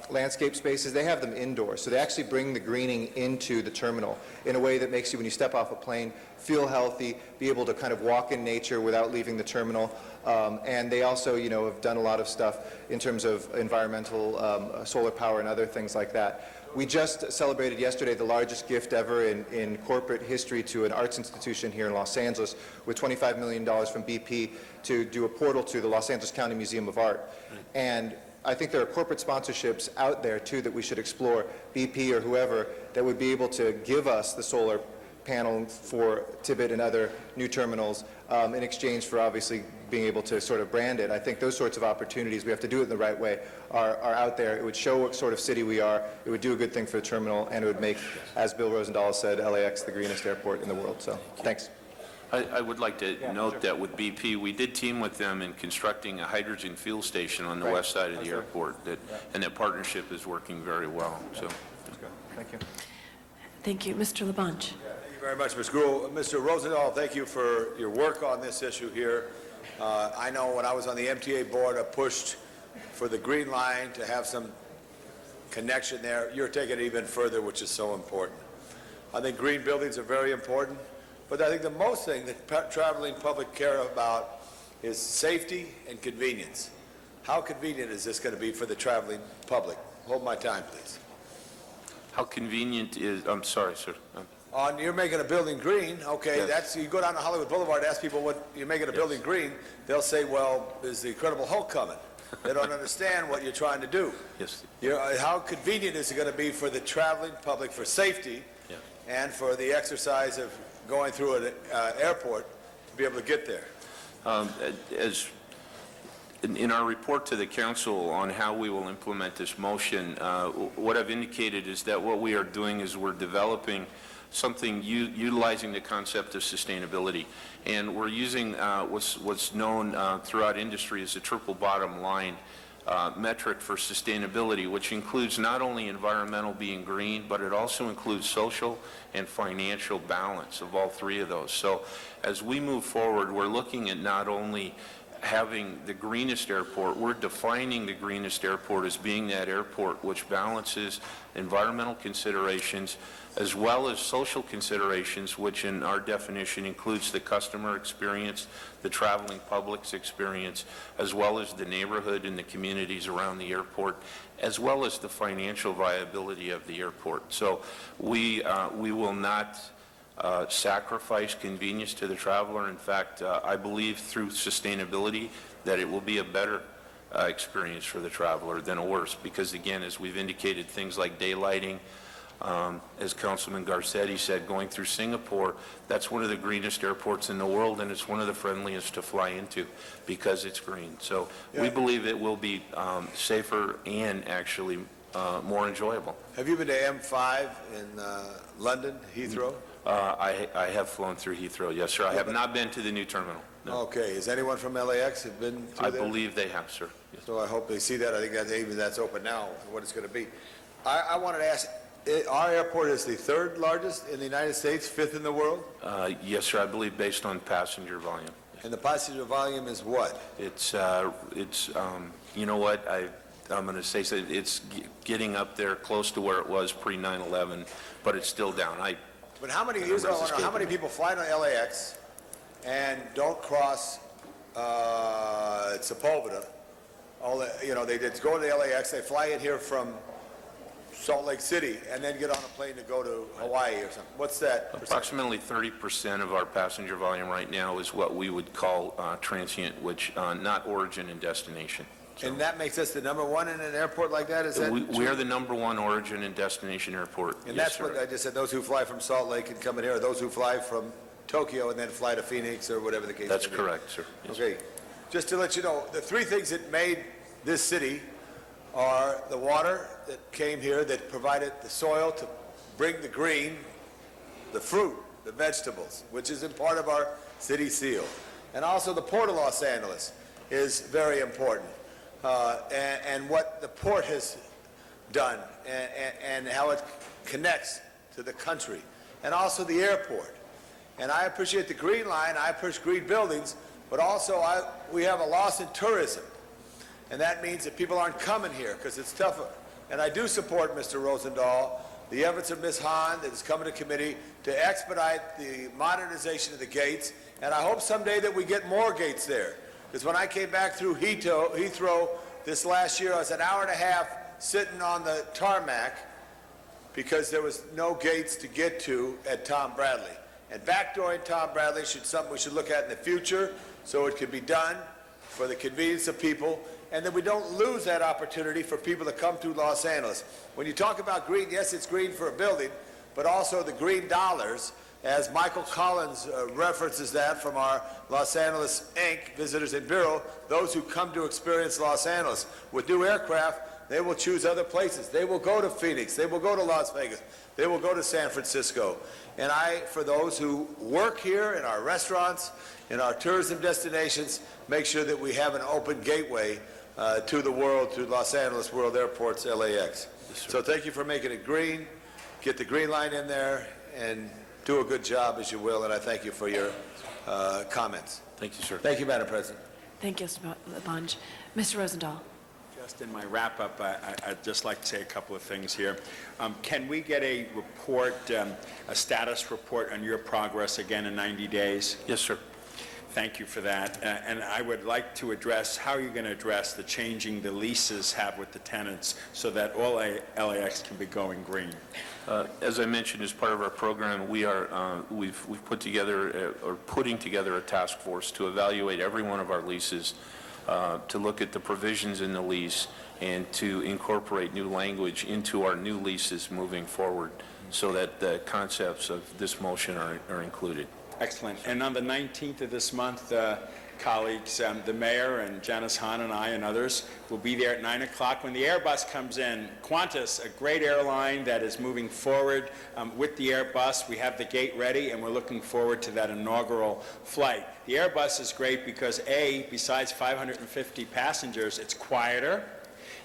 landscape spaces, they have them indoors. So they actually bring the greening into the terminal in a way that makes you, when you step off a plane, feel healthy, be able to kind of walk in nature without leaving the terminal. And they also, have done a lot of stuff in terms of environmental, solar power and other things like that. We just celebrated yesterday the largest gift ever in corporate history to an arts institution here in Los Angeles, with $25 million from BP to do a portal to the Los Angeles County Museum of Art. And I think there are corporate sponsorships out there, too, that we should explore, BP or whoever, that would be able to give us the solar panel for Tibbet and other new terminals in exchange for obviously being able to sort of brand it. I think those sorts of opportunities, we have to do it in the right way, are out there. It would show what sort of city we are, it would do a good thing for the terminal, and it would make, as Bill Rosendahl said, LAX the greenest airport in the world. So, thanks. I would like to note that with BP, we did team with them in constructing a hydrogen fuel station on the west side of the airport, and that partnership is working very well. So, Thank you. Thank you. Mr. Labange. Thank you very much, Ms. Gruhl. Mr. Rosendahl, thank you for your work on this issue here. I know when I was on the MTA board, I pushed for the Green Line to have some connection there. You're taking it even further, which is so important. I think green buildings are very important, but I think the most thing that traveling public care about is safety and convenience. How convenient is this going to be for the traveling public? Hold my time, please. how convenient is? I'm sorry, sir. You're making a building green, okay, Yes. that's, you go down to Hollywood Boulevard, ask people what, you're making a building green, they'll say, well, is the Incredible Hulk coming? They don't understand what you're trying to do. Yes. How convenient is it going to be for the traveling public for safety and for the exercise of going through an airport to be able to get there? As in our report to the council on how we will implement this motion, what I've indicated is that what we are doing is we're developing something utilizing the concept of sustainability, and we're using what's known throughout industry as the triple bottom line metric for sustainability, which includes not only environmental being green, but it also includes social and financial balance of all three of those. So as we move forward, we're looking at not only having the greenest airport, we're defining the greenest airport as being that airport which balances environmental considerations as well as social considerations, which in our definition includes the customer experience, the traveling public's experience, as well as the neighborhood and the communities around the airport, as well as the financial viability of the airport. So we will not sacrifice convenience to the traveler. In fact, I believe through sustainability that it will be a better experience for the traveler than a worse, because again, as we've indicated, things like daylighting, as Councilman Garcetti said, going through Singapore, that's one of the greenest airports in the world, and it's one of the friendliest to fly into because it's green. So we believe it will be safer and actually more enjoyable. Have you been to M5 in London, Heathrow? I have flown through Heathrow, yes, sir. I have not been to the new terminal. No. Okay, has anyone from LAX have been through there? I believe they have, sir. Yes. So I hope they see that. I think that even that's open now, what it's going to be. I wanted to ask, our airport is the third largest in the United States, fifth in the world? Yes, sir, I believe based on passenger volume. And the passenger volume is what? It's you know what, I'm going to say so it's getting up there close to where it was pre-9/11, but it's still down. But how many years ago, how many people fly to LAX and don't cross Sepulveda? They just go to LAX, they fly in here from Salt Lake City, and then get on a plane to go to Hawaii or something. What's that percentage? Approximately 30% of our passenger volume right now is what we would call transient, which not origin and destination. So and that makes us the number one in an airport like that? Is that we are the number one origin and destination airport. And yes, that's what I just said, those who fly from Salt Lake and come in here, or those who fly from Tokyo and then fly to Phoenix or whatever the case may be? That's correct, sir. Yes, okay. Just to let you know, the three things that made this city are the water that came here that provided the soil to bring the green, the fruit, the vegetables, which is in part of our city seal. And also the Port of Los Angeles is very important. And what the port has done and how it connects to the country, and also the airport. And I appreciate the Green Line, I appreciate green buildings, but also we have a loss in tourism. And that means that people aren't coming here because it's tougher. And I do support, Mr. Rosendahl, the efforts of Ms. Hahn that is coming to committee to expedite the modernization of the gates. And I hope someday that we get more gates there. Because when I came back through Heathrow this last year, I was an hour and a half sitting on the tarmac because there was no gates to get to at Tom Bradley. And backdooring Tom Bradley should something we should look at in the future so it could be done for the convenience of people, and that we don't lose that opportunity for people to come to Los Angeles. When you talk about green, yes, it's green for a building, but also the green dollars, as Michael Collins references that from our Los Angeles Inc. Visitors and Bureau, those who come to experience Los Angeles. With new aircraft, they will choose other places. They will go to Phoenix. They will go to Las Vegas. They will go to San Francisco. And for those who work here in our restaurants, in our tourism destinations, make sure that we have an open gateway to the world, to Los Angeles World Airport's LAX. So thank you for making it green. Get the green line in there and do a good job as you will, and I thank you for your comments. Thank you, sir. Thank you, Madam President. Thank you, Mr. Labange. Mr. Rosendahl. Just in my wrap-up, I'd just like to say a couple of things here. Can we get a report, a status report on your progress again in 90 days? Yes, sir. Thank you for that. And I would like to address how you're going to address the changing the leases have with the tenants so that all LAX can be going green. As I mentioned, as part of our program, we've put together or putting together a task force to evaluate every one of our leases, to look at the provisions in the lease and to incorporate new language into our new leases moving forward so that the concepts of this motion are included. Excellent. And on the 19th of this month, colleagues, the mayor and Janice Hahn and I and others will be there at 9 o'clock when the Airbus comes in. Qantas, a great airline that is moving forward with the Airbus. We have the gate ready, and we're looking forward to that inaugural flight. The Airbus is great because, A, besides 550 passengers, it's quieter.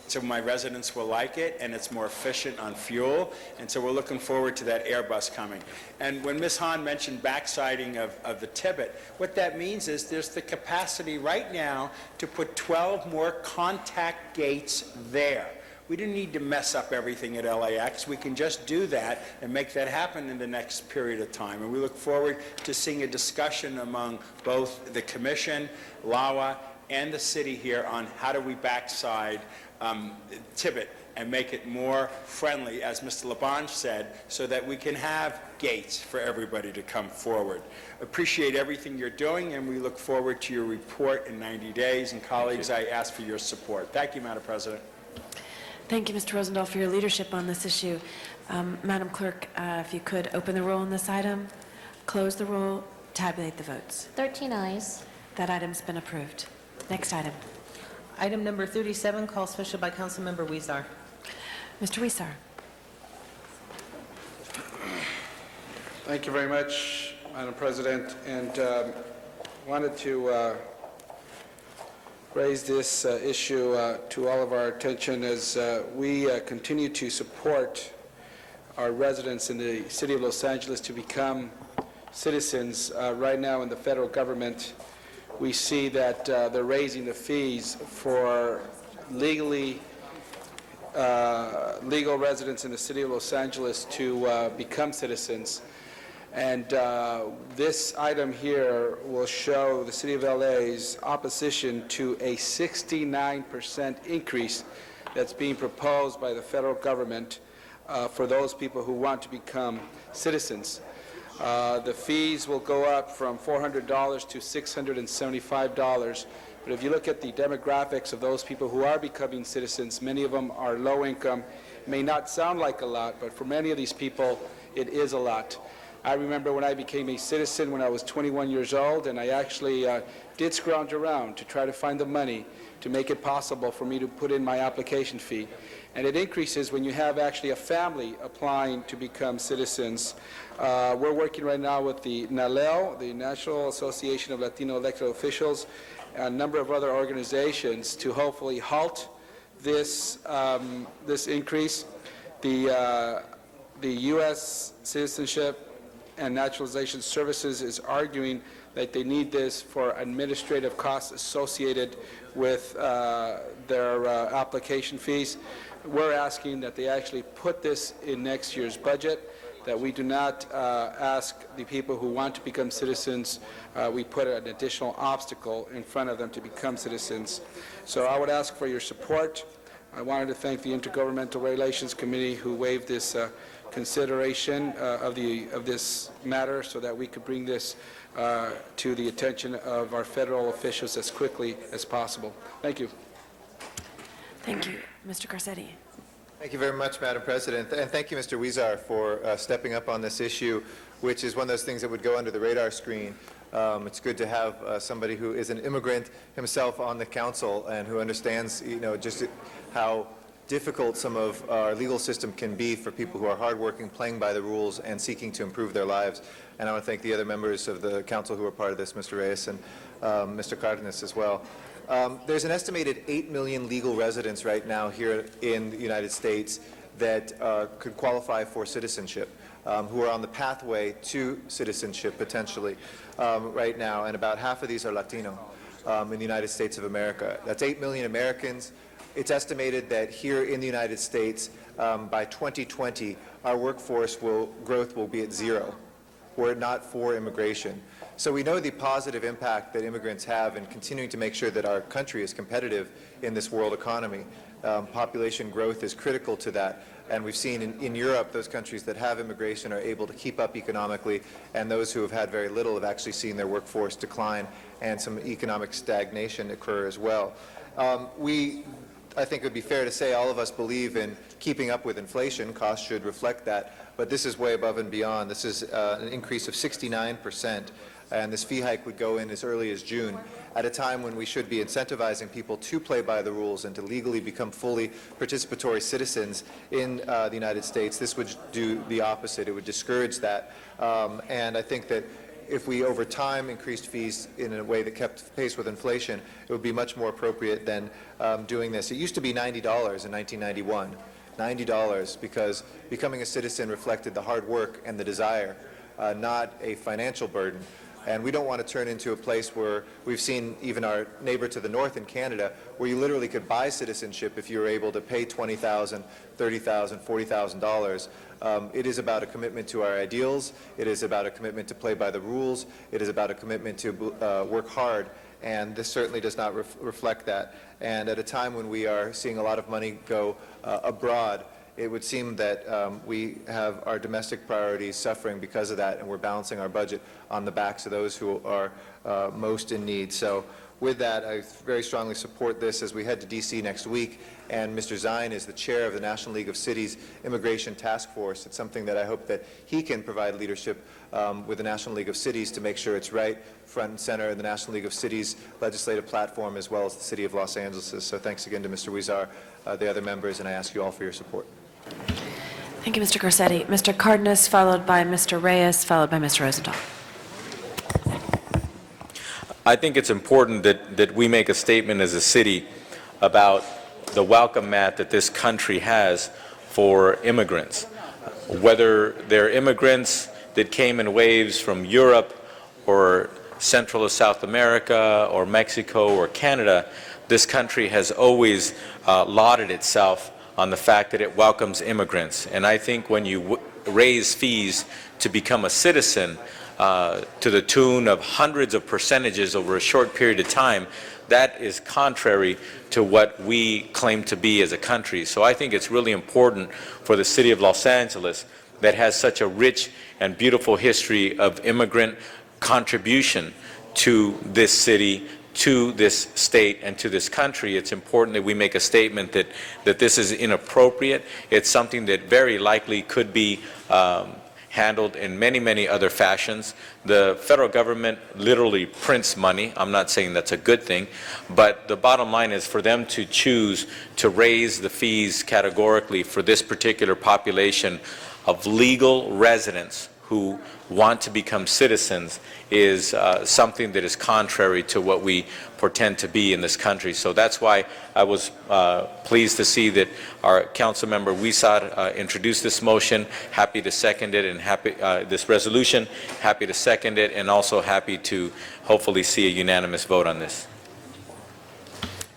So my residents will like it, and it's more efficient on fuel, and so we're looking forward to that Airbus coming. And when Ms. Hahn mentioned backsiding of the Tibbet, what that means is there's the capacity right now to put 12 more contact gates there. We didn't need to mess up everything at LAX. We can just do that and make that happen in the next period of time. And we look forward to seeing a discussion among both the Commission, LAWA, and the city here on how do we backside Tibbet and make it more friendly, as Mr. Labange said, so that we can have gates for everybody to come forward. Appreciate everything you're doing, and we look forward to your report in 90 days. And colleagues, I ask for your support. Thank you, Madam President. Thank you, Mr. Rosendahl, for your leadership on this issue. Madam Clerk, if you could open the roll on this item, close the roll, tabulate the votes. 13 ayes. That item's been approved. Next item. Item number 37, call special by Councilmember Huizar. Mr. Huizar. Thank you very much, Madam President, and wanted to raise this issue to all of our attention as we continue to support our residents in the city of Los Angeles to become citizens. Right now in the federal government, we see that they're raising the fees for legal residents in the city of Los Angeles to become citizens. And this item here will show the city of LA's opposition to a 69% increase that's being proposed by the federal government for those people who want to become citizens. The fees will go up from $400 to $675. But if you look at the demographics of those people who are becoming citizens, many of them are low income. It may not sound like a lot, but for many of these people, it is a lot. I remember when I became a citizen when I was 21 years old, and I actually did scrounge around to try to find the money to make it possible for me to put in my application fee. And it increases when you have actually a family applying to become citizens. We're working right now with the NALEO, the National Association of Latino Elected Officials, and a number of other organizations to hopefully halt this increase. The U.S. Citizenship and Naturalization Services is arguing that they need this for administrative costs associated with their application fees. We're asking that they actually put this in next year's budget, that we do not ask the people who want to become citizens, we put an additional obstacle in front of them to become citizens. So I would ask for your support. I wanted to thank the Intergovernmental Relations Committee who waived this consideration of this matter so that we could bring this to the attention of our federal officials as quickly as possible. Thank you. Thank you. Mr. Garcetti. Thank you very much, Madam President. And thank you, Mr. Huizar, for stepping up on this issue, which is one of those things that would go under the radar screen. It's good to have somebody who is an immigrant himself on the council and who understands, just how difficult some of our legal system can be for people who are hardworking, playing by the rules, and seeking to improve their lives. And I want to thank the other members of the council who are part of this, Mr. Reyes and Mr. Cardenas as well. There's an estimated 8 million legal residents right now here in the United States that could qualify for citizenship, who are on the pathway to citizenship potentially right now, and about half of these are Latino in the United States of America. That's 8 million Americans. It's estimated that here in the United States, by 2020, our workforce growth will be at 0, were it not for immigration. So we know the positive impact that immigrants have in continuing to make sure that our country is competitive in this world economy. Population growth is critical to that, and we've seen in Europe, those countries that have immigration are able to keep up economically, and those who have had very little have actually seen their workforce decline and some economic stagnation occur as well. I think it would be fair to say all of us believe in keeping up with inflation. Costs should reflect that, but this is way above and beyond. This is an increase of 69%, and this fee hike would go in as early as June, at a time when we should be incentivizing people to play by the rules and to legally become fully participatory citizens in the United States. This would do the opposite. It would discourage that, and I think that if we over time increased fees in a way that kept pace with inflation, it would be much more appropriate than doing this. It used to be $90 in 1991, $90, because becoming a citizen reflected the hard work and the desire, not a financial burden. And we don't want to turn into a place where we've seen even our neighbor to the north in Canada, where you literally could buy citizenship if you were able to pay $20,000, $30,000, $40,000. It is about a commitment to our ideals. It is about a commitment to play by the rules. It is about a commitment to work hard, and this certainly does not reflect that. And at a time when we are seeing a lot of money go abroad, it would seem that we have our domestic priorities suffering because of that, and we're balancing our budget on the backs of those who are most in need. So with that, I very strongly support this as we head to D.C. next week, and Mr. Zine is the chair of the National League of Cities Immigration Task Force. It's something that I hope that he can provide leadership with the National League of Cities to make sure it's right front and center in the National League of Cities legislative platform, as well as the City of Los Angeles. So thanks again to Mr. Huizar, the other members, and I ask you all for your support. Thank you, Mr. Garcetti. Mr. Cardenas, followed by Mr. Reyes, followed by Mr. Rosendahl. I think it's important that we make a statement as a city about the welcome mat that this country has for immigrants. Whether they're immigrants that came in waves from Europe or Central or South America or Mexico or Canada, this country has always lauded itself on the fact that it welcomes immigrants. And I think when you raise fees to become a citizen to the tune of hundreds of percentages over a short period of time, that is contrary to what we claim to be as a country. So I think it's really important for the city of Los Angeles, that has such a rich and beautiful history of immigrant contribution to this city, to this state, and to this country. It's important that we make a statement that this is inappropriate. It's something that very likely could be handled in many, many other fashions. The federal government literally prints money. I'm not saying that's a good thing, but the bottom line is for them to choose to raise the fees categorically for this particular population of legal residents who want to become citizens is something that is contrary to what we pretend to be in this country. So that's why I was pleased to see that our council member Huizar introduced this motion. Happy to second it, and happy this resolution. Happy to second it, and also happy to hopefully see a unanimous vote on this.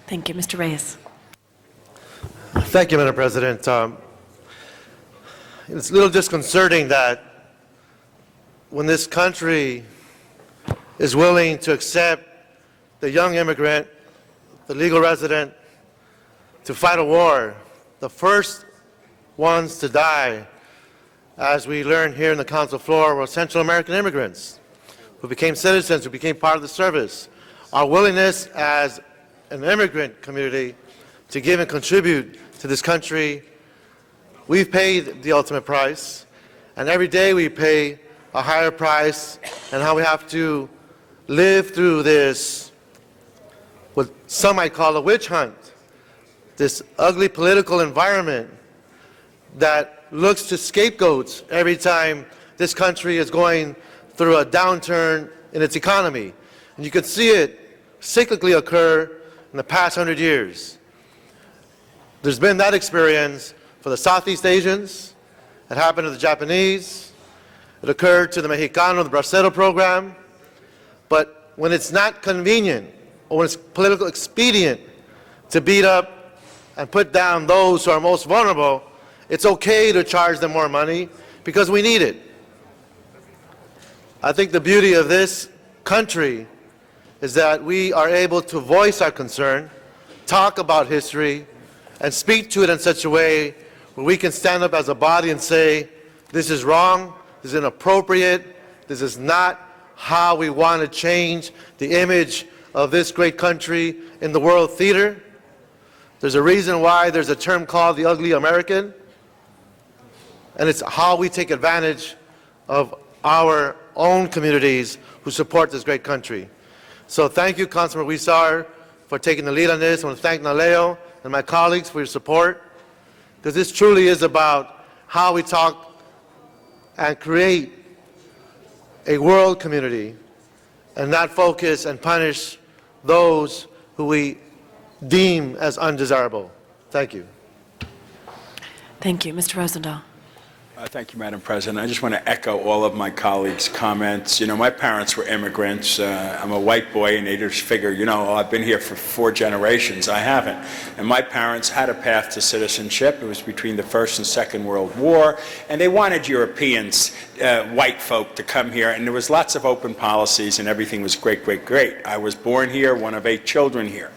Thank you. Mr. Reyes. Thank you, Madam President. It's a little disconcerting that when this country is willing to accept the young immigrant, the legal resident, to fight a war, the first ones to die, as we learned here in the council floor, were Central American immigrants who became citizens, who became part of the service. Our willingness as an immigrant community to give and contribute to this country, we've paid the ultimate price, and every day we pay a higher price, and how we have to live through this, what some might call a witch hunt, this ugly political environment that looks to scapegoats every time this country is going through a downturn in its economy. And you could see it cyclically occur in the past 100 years. There's been that experience for the Southeast Asians. It happened to the Japanese. It occurred to the Mexicano, the Bracero program. But when it's not convenient or when it's political expedient to beat up and put down those who are most vulnerable, it's okay to charge them more money because we need it. I think the beauty of this country is that we are able to voice our concern, talk about history, and speak to it in such a way where we can stand up as a body and say, this is wrong, this is inappropriate, this is not how we want to change the image of this great country in the world theater. There's a reason why there's a term called the ugly American, and it's how we take advantage of our own communities who support this great country. So thank you, Councilman Huizar, for taking the lead on this. I want to thank Naleo and my colleagues for your support, because this truly is about how we talk and create a world community and not focus and punish those who we deem as undesirable. Thank you. Thank you. Mr. Rosendahl. Thank you, Madam President. I just want to echo all of my colleagues' comments. You know, my parents were immigrants. I'm a white boy, and they just figure, you know, oh, I've been here for 4 generations. I haven't. And my parents had a path to citizenship. It was between the First and Second World War, and they wanted Europeans, white folk, to come here, and there was lots of open policies, and everything was great, great, great. I was born here, one of 8 children here.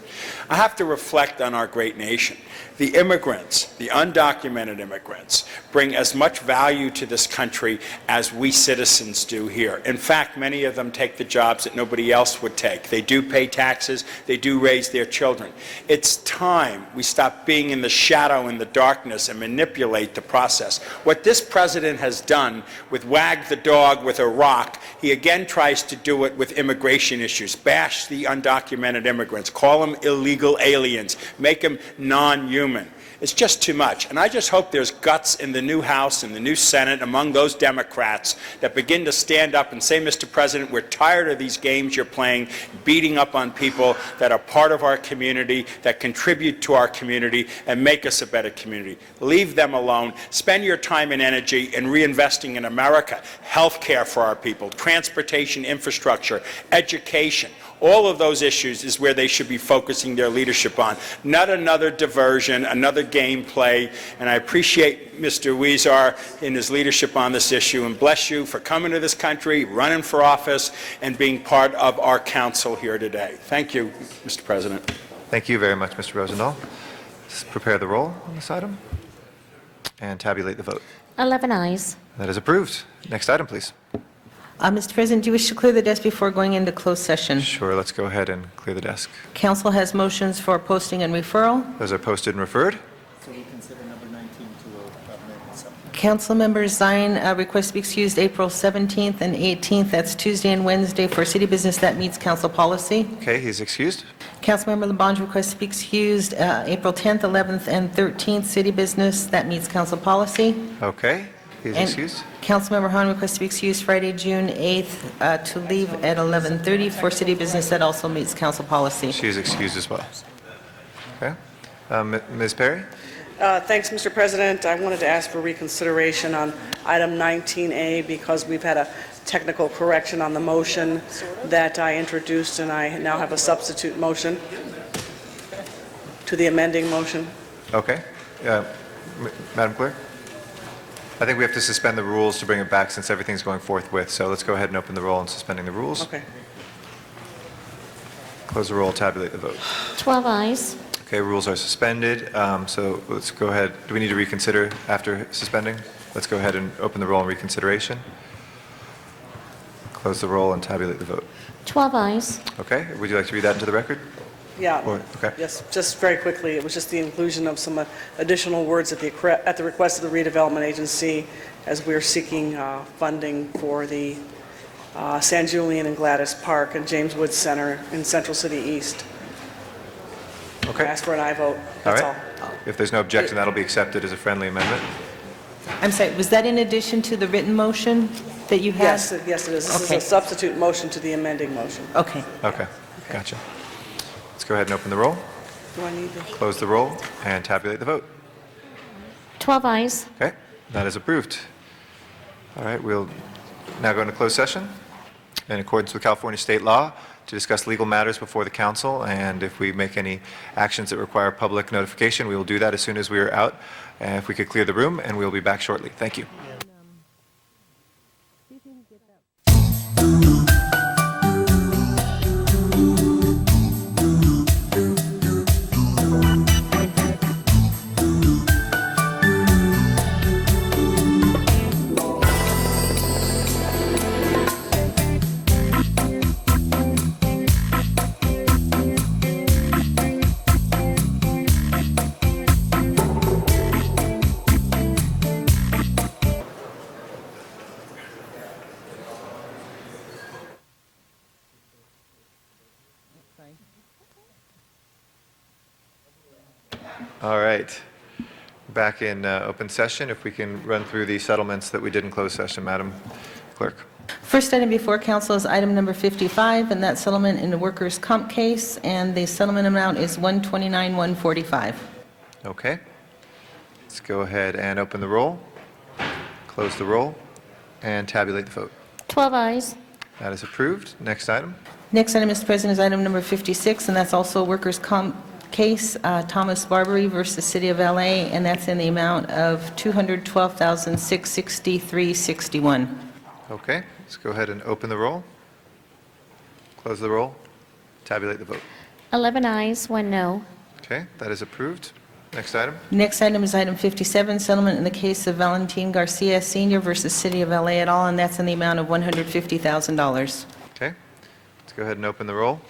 I have to reflect on our great nation. The immigrants, the undocumented immigrants, bring as much value to this country as we citizens do here. In fact, many of them take the jobs that nobody else would take. They do pay taxes. They do raise their children. It's time we stop being in the shadow and the darkness and manipulate the process. What this president has done with wag the dog with a rock, he again tries to do it with immigration issues. Bash the undocumented immigrants. Call them illegal aliens. Make them non-human. It's just too much. And I just hope there's guts in the new House and the new Senate among those Democrats that begin to stand up and say, Mr. President, we're tired of these games you're playing, beating up on people that are part of our community, that contribute to our community, and make us a better community. Leave them alone. Spend your time and energy in reinvesting in America, health care for our people, transportation infrastructure, education. All of those issues is where they should be focusing their leadership on, not another diversion, another game play. And I appreciate Mr. Huizar in his leadership on this issue, and bless you for coming to this country, running for office, and being part of our council here today. Thank you, Mr. President. Thank you very much, Mr. Rosendahl. Let's prepare the roll on this item and tabulate the vote. 11 ayes. That is approved. Next item, please. Mr. President, do you wish to clear the desk before going into closed session? Sure, let's go ahead and clear the desk. Council has motions for posting and referral. Those are posted and referred. So we consider number 19 to Council members Zine request to be excused April 17th and 18th. That's Tuesday and Wednesday for city business that meets council policy. Okay, he's excused. Councilmember Labange requests to be excused April 10th, 11th, and 13th, city business that meets council policy. Okay, he's And excused. Councilmember Han requests to be excused Friday, June 8th, to leave at 11:30 for city business that also meets council policy. She is excused as well. Okay. Ms. Perry? Thanks, Mr. President. I wanted to ask for reconsideration on item 19A because we've had a technical correction on the motion that I introduced, and I now have a substitute motion to the amending motion. Okay. Madam Clerk? I think we have to suspend the rules to bring it back since everything's going forthwith. So let's go ahead and open the roll on suspending the rules. Okay. Close the roll, tabulate the vote. 12 ayes. Okay, rules are suspended. So let's go ahead. Do we need to reconsider after suspending? Let's go ahead and open the roll on reconsideration. Close the roll and tabulate the vote. 12 ayes. Okay. Would you like to read that into the record? Yeah. Okay. Yes, just very quickly, it was just the inclusion of some additional words at the request of the redevelopment agency as we're seeking funding for the San Julian and Gladys Park and James Woods Center in Central City East. Okay. Ask for an aye vote. All That's right. all. If there's no objection, that'll be accepted as a friendly amendment. I'm sorry, was that in addition to the written motion that you had? Yes, yes, it is. This is Okay. a substitute motion to the amending motion. Okay. Okay, gotcha. Let's go ahead and open the roll, Do I need to? close the roll, and tabulate the vote. 12 eyes. Okay, that is approved. All right, we'll now go into closed session in accordance with California state law to discuss legal matters before the council, and if we make any actions that require public notification, we will do that as soon as we are out. And if we could clear the room, and we'll be back shortly. Thank you. All right. Back in open session, if we can run through the settlements that we did in closed session, Madam Clerk. First item before council is item number 55, and that settlement in the workers' comp case, and the settlement amount is $129,145. Okay. Let's go ahead and open the roll, close the roll, and tabulate the vote. 12 eyes. That is approved. Next item. Next item, Mr. President, is item number 56, and that's also a workers' comp case, Thomas Barbary versus City of LA, and that's in the amount of $212,663.61. Okay. Let's go ahead and open the roll, close the roll, tabulate the vote. 11 eyes, 1 no. Okay. That is approved. Next item. Next item is item 57, settlement in the case of Valentin Garcia Sr. versus City of LA et al., and that's in the amount of $150,000. Okay. Let's go ahead and open the roll,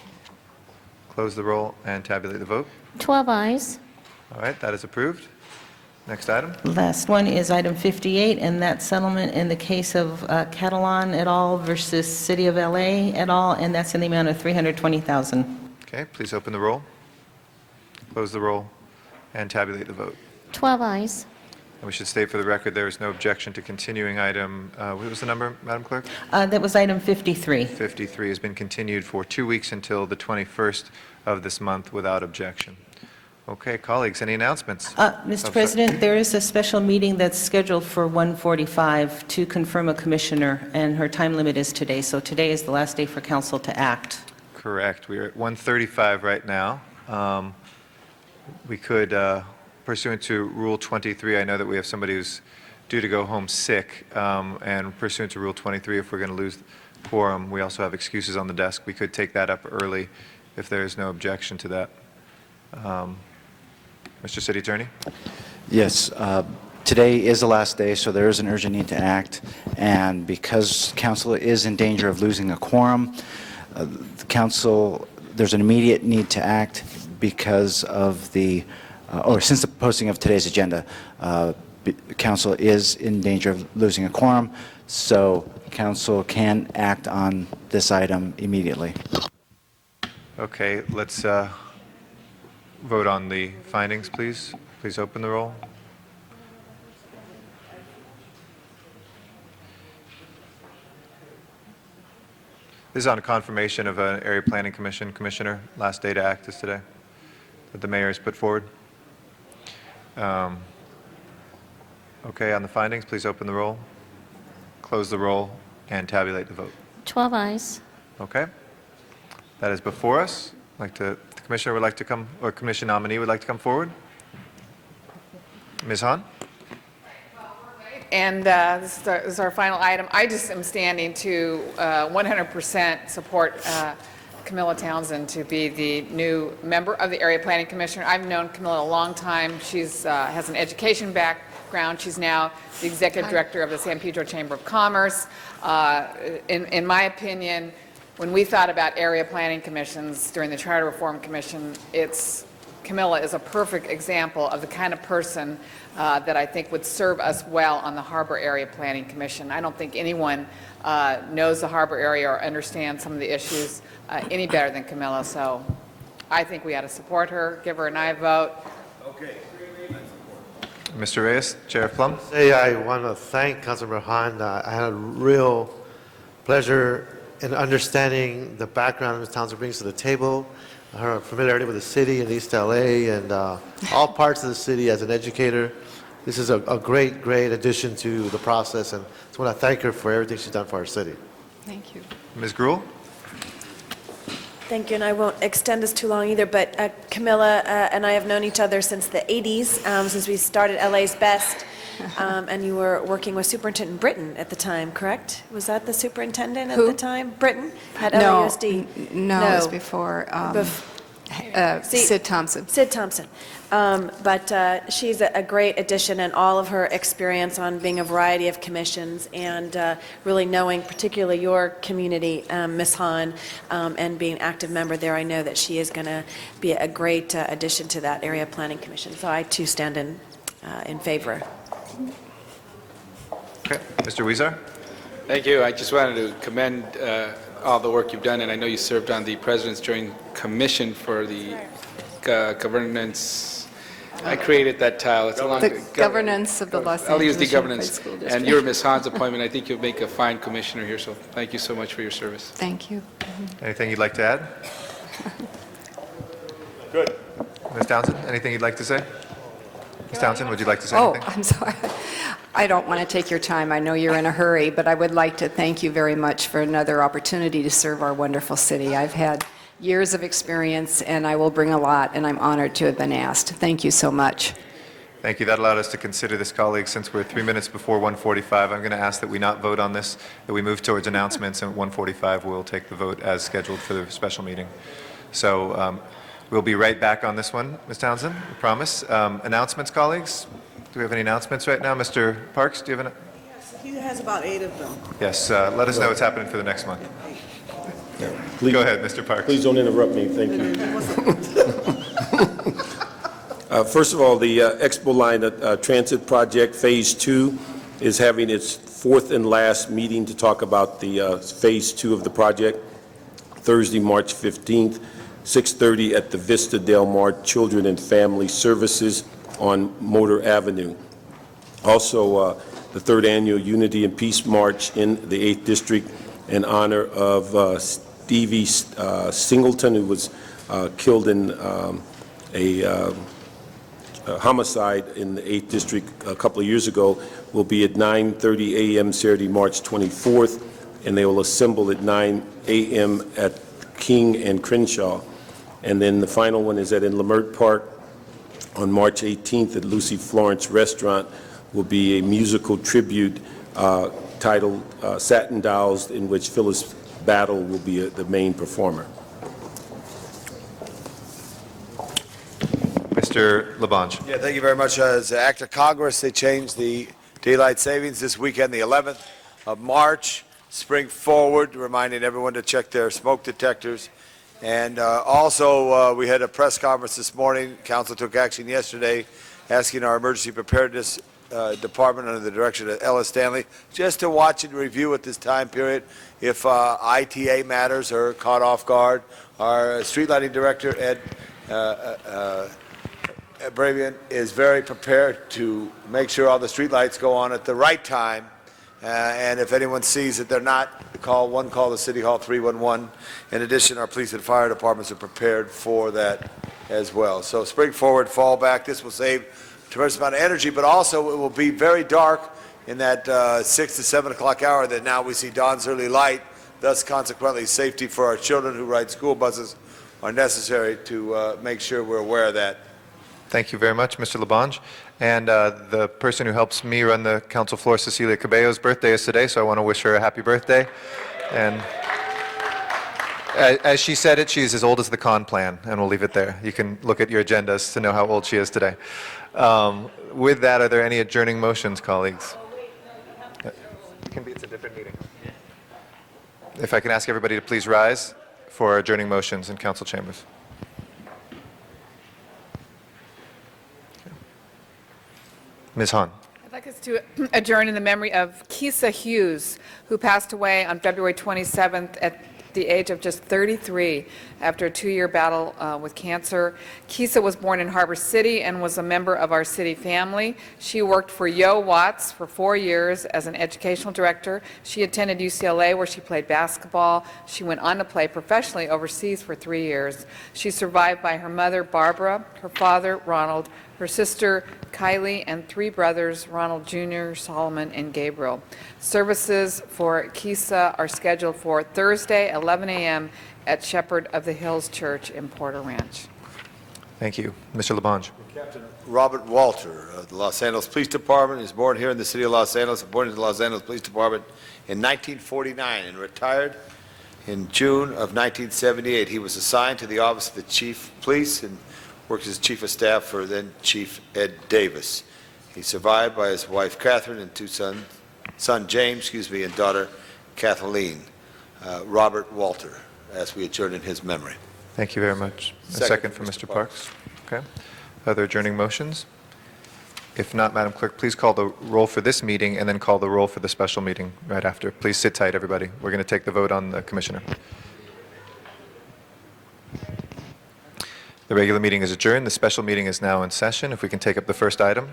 close the roll, and tabulate the vote. 12 eyes. All right. That is approved. Next item. Last one is item 58, and that's settlement in the case of Catalan et al. Versus City of LA et al., and that's in the amount of $320,000. Okay. Please open the roll, close the roll, and tabulate the vote. 12 eyes. And we should state for the record there is no objection to continuing item, what was the number, Madam Clerk? That was item 53. 53 has been continued for 2 weeks until the 21st of this month without objection. Okay, colleagues, any announcements? Mr. President, there is a special meeting that's scheduled for 1:45 to confirm a commissioner, and her time limit is today, so today is the last day for council to act. Correct. We are at 1:35 right now. We could, pursuant to Rule 23, I know that we have somebody who's due to go home sick, and pursuant to Rule 23, if we're going to lose quorum, we also have excuses on the desk. We could take that up early if there is no objection to that. Mr. City Attorney? Yes. Today is the last day, so there is an urgent need to act. And because council is in danger of losing a quorum, the council, there's an immediate need to act because of the, or since the posting of today's agenda, council is in danger of losing a quorum, so council can act on this item immediately. Okay, let's vote on the findings, please. Please open the roll. This is on a confirmation of an Area Planning Commission commissioner. Last day to act is today, that the mayor has put forward. Okay, on the findings, please open the roll, close the roll, and tabulate the vote. 12 eyes. Okay. That is before us. The commissioner would like to come, or commission nominee would like to come forward. Ms. Hahn? And this is our final item. I just am standing to 100% support Camilla Townsend to be the new member of the Area Planning Commission. I've known Camilla a long time. She's has an education background. She's now the executive director of the San Pedro Chamber of Commerce. In my opinion, when we thought about area planning commissions during the Charter Reform Commission, Camilla is a perfect example of the kind of person that I think would serve us well on the Harbor Area Planning Commission. I don't think anyone knows the Harbor area or understands some of the issues any better than Camilla, so I think we ought to support her, give her an aye vote. Okay. Mr. Reyes, Chair of Plum. I want to thank Councilmember Han. I had a real pleasure in understanding the background Ms. Townsend brings to the table, her familiarity with the city and East LA and all parts of the city as an educator. This is a great, great addition to the process, and I just want to thank her for everything she's done for our city. Thank you. Ms. Gruhl? Thank you, and I won't extend this too long either, but Camilla and I have known each other since the 80s, since we started LA's Best, and you were working with Superintendent Britton at the time, correct? Was that the superintendent at the time? Britton at LAUSD? No, it was before Sid Thompson. Sid Thompson. But she's a great addition, and all of her experience on being a variety of commissions and really knowing particularly your community, Ms. Hahn, and being an active member there, I know that she is going to be a great addition to that area planning commission. So I too stand in favor. Okay. Mr. Weezer? Thank you. I just wanted to commend all the work you've done, and I know you served on the President's Joint Commission for the governance. I created that title. It's a long. The governance of the Los I'll use the Angeles governance. Unified School And District. you're Ms. Hahn's appointment. I think you'll make a fine commissioner here, so thank you so much for your service. Thank you. Anything you'd like to add? Good. Ms. Townsend, anything you'd like to say? Ms. Townsend, would you like to say Oh, anything? I'm sorry. I don't want to take your time. I know you're in a hurry, but I would like to thank you very much for another opportunity to serve our wonderful city. I've had years of experience, and I will bring a lot, and I'm honored to have been asked. Thank you so much. Thank you. That allowed us to consider this, colleagues. Since we're 3 minutes before 1:45, I'm going to ask that we not vote on this, that we move towards announcements, and at 1:45 we'll take the vote as scheduled for the special meeting. So we'll be right back on this one, Ms. Townsend, I promise. Announcements, colleagues? Do we have any announcements right now? Mr. Parks, do you have an? He has about 8 of them. Yes, let us know what's happening for the next month. Go ahead, Mr. Parks. Please don't interrupt me, thank you. First of all, the Expo Line Transit Project Phase 2 is having its fourth and last meeting to talk about the Phase 2 of the project, Thursday, March 15th, 6:30 at the Vista Del Mar Children and Family Services on Motor Avenue. Also, the third annual Unity and Peace March in the 8th District in honor of Stevie Singleton, who was killed in a homicide in the 8th District a couple of years ago, will be at 9:30 a.m. Saturday, March 24th, and they will assemble at 9 a.m. at King and Crenshaw. And then the final one is at in Lamert Park on March 18th at Lucy Florence Restaurant, will be a musical tribute titled Satin Dolls, in which Phyllis Battle will be the main performer. Mr. Labange. Yeah, thank you very much. As an act of Congress, they changed the daylight savings this weekend, the 11th of March. Spring forward, reminding everyone to check their smoke detectors. And also, we had a press conference this morning. Council took action yesterday, asking our emergency preparedness department under the direction of Ellis Stanley just to watch and review at this time period if ITA matters are caught off guard. Our street lighting director, Ed Bravian, is very prepared to make sure all the street lights go on at the right time. And if anyone sees that they're not, call the City Hall 311. In addition, our police and fire departments are prepared for that as well. So spring forward, fall back. This will save a tremendous amount of energy, but also it will be very dark in that 6 to 7 o'clock hour that now we see dawn's early light. Thus, consequently, safety for our children who ride school buses are necessary to make sure we're aware of that. Thank you very much, Mr. Labange. And the person who helps me run the council floor, Cecilia Cabello's birthday is today, so I want to wish her a happy birthday. And as she said it, she's as old as the con plan, and we'll leave it there. You can look at your agendas to know how old she is today. With that, are there any adjourning motions, colleagues? It's a different meeting. If I can ask everybody to please rise for adjourning motions in council chambers. Ms. Hahn. I'd like us to adjourn in the memory of Kisa Hughes, who passed away on February 27th at the age of just 33 after a 2-year battle with cancer. Kisa was born in Harbor City and was a member of our city family. She worked for Yo Watts for 4 years as an educational director. She attended UCLA, where she played basketball. She went on to play professionally overseas for 3 years. She's survived by her mother, Barbara, her father, Ronald, her sister, Kylie, and 3 brothers, Ronald Jr., Solomon, and Gabriel. Services for Kisa are scheduled for Thursday, 11 a.m. at Shepherd of the Hills Church in Porter Ranch. Thank you. Mr. Labange. Captain Robert Walter of the Los Angeles Police Department is born here in the city of Los Angeles, born in the Los Angeles Police Department in 1949 and retired in June of 1978. He was assigned to the office of the Chief of Police and worked as Chief of Staff for then Chief Ed Davis. He's survived by his wife Catherine and 2 son James, and daughter Kathleen. Robert Walter, as we adjourn in his memory. Thank you very much. A second for Mr. Parks. Okay. Other adjourning motions? If not, Madam Clerk, please call the roll for this meeting and then call the roll for the special meeting right after. Please sit tight, everybody. We're going to take the vote on the commissioner. The regular meeting is adjourned. The special meeting is now in session. If we can take up the first item.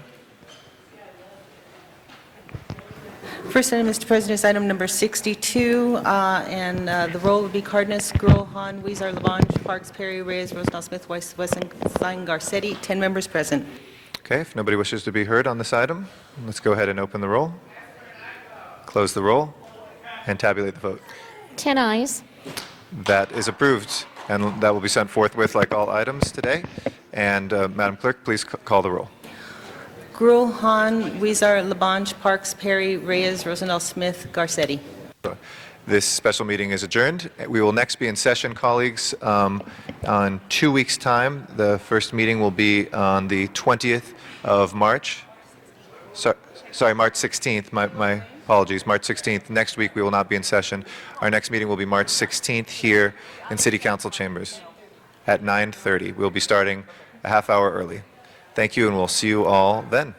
First item, Mr. President, is item number 62, and the roll would be Cardenas, Gruel, Han, Weezer, Labange, Parks, Perry, Reyes, Rosendahl, Smith, Weiss, Wesson, Garcetti, 10 members present. Okay, if nobody wishes to be heard on this item, let's go ahead and open the roll, close the roll, and tabulate the vote. 10 ayes. That is approved, and that will be sent forthwith like all items today. And Madam Clerk, please call the roll. Gruel, Han, Weezer, Labange, Parks, Perry, Reyes, Rosendahl, Smith, Garcetti. This special meeting is adjourned. We will next be in session, colleagues, on 2 weeks' time. The first meeting will be on the 20th of March. Sorry, March 16th. My apologies, March 16th. Next week we will not be in session. Our next meeting will be March 16th here in City Council chambers at 9:30. We'll be starting a half hour early. Thank you, and we'll see you all then.